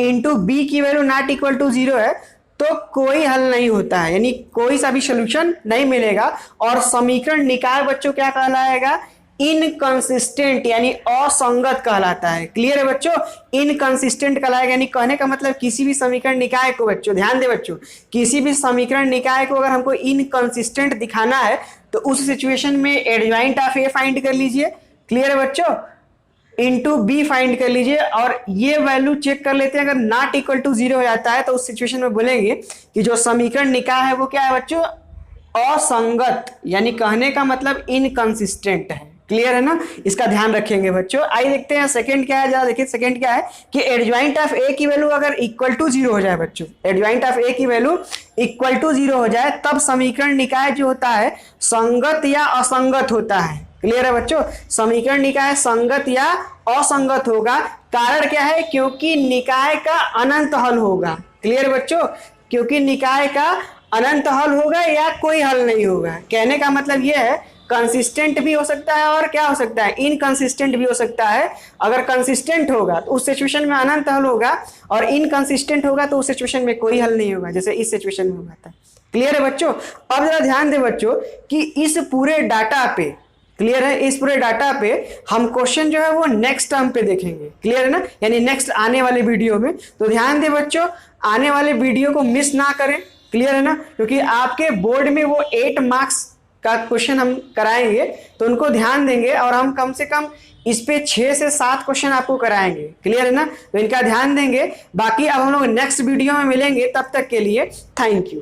into B की वैल्यू नॉट इक्वल टू 0 है तो कोई हल नहीं होता है, यानी कोई सा भी सोल्यूशन नहीं मिलेगा, और समीकरण निकाय बच्चों क्या कहलाएगा? इनकंसिस्टेंट, यानी असंगत कहलाता है। क्लियर है बच्चों? इनकंसिस्टेंट कहलाएगा, यानी कहने का मतलब किसी भी समीकरण निकाय को बच्चों, ध्यान दे बच्चों, किसी भी समीकरण निकाय को अगर हमको इनकंसिस्टेंट दिखाना है तो उस सिचुएशन में एडजॉइंट ऑफ ए फाइंड कर लीजिए। क्लियर है बच्चों? इंटू बी फाइंड कर लीजिए, और ये वैल्यू चेक कर लेते हैं, अगर नॉट इक्वल टू 0 हो जाता है तो उस सिचुएशन में बोलेंगे कि जो समीकरण निकाय है वो क्या है बच्चों? असंगत, यानी कहने का मतलब इनकंसिस्टेंट है। क्लियर है ना? इसका ध्यान रखेंगे बच्चों। आइए देखते हैं सेकंड क्या है, जरा देखिए सेकंड क्या है कि एडजॉइंट ऑफ ए की वैल्यू अगर इक्वल टू 0 हो जाए बच्चों, एडजॉइंट ऑफ ए की वैल्यू इक्वल टू 0 हो जाए, तब समीकरण निकाय जो होता है संगत या असंगत होता है। क्लियर है बच्चों? समीकरण निकाय संगत या असंगत होगा। कारण क्या है? क्योंकि निकाय का अनंत हल होगा। क्लियर है बच्चों? क्योंकि निकाय का अनंत हल होगा या कोई हल नहीं होगा। कहने का मतलब यह है कंसिस्टेंट भी हो सकता है और क्या हो सकता है? इनकंसिस्टेंट भी हो सकता है। अगर कंसिस्टेंट होगा तो उस सिचुएशन में अनंत हल होगा, और इनकंसिस्टेंट होगा तो उस सिचुएशन में कोई हल नहीं होगा, जैसे इस सिचुएशन में होगा था। क्लियर है बच्चों? अब जरा ध्यान दे बच्चों कि इस पूरे डाटा पे, क्लियर है, इस पूरे डाटा पे हम क्वेश्चन जो है वो नेक्स्ट टर्म पे देखेंगे। क्लियर है ना? यानी नेक्स्ट आने वाले वीडियो में। तो ध्यान दे बच्चों, आने वाले वीडियो को मिस ना करें। क्लियर है ना? क्योंकि आपके बोर्ड में वो 8 मार्क्स का क्वेश्चन हम कराएंगे, तो उनको ध्यान देंगे, और हम कम से कम इस पे 6 से 7 क्वेश्चन आपको कराएंगे। क्लियर है ना? तो इनका ध्यान देंगे। बाकी अब हम लोग नेक्स्ट वीडियो में मिलेंगे, तब तक के लिए थैंक यू।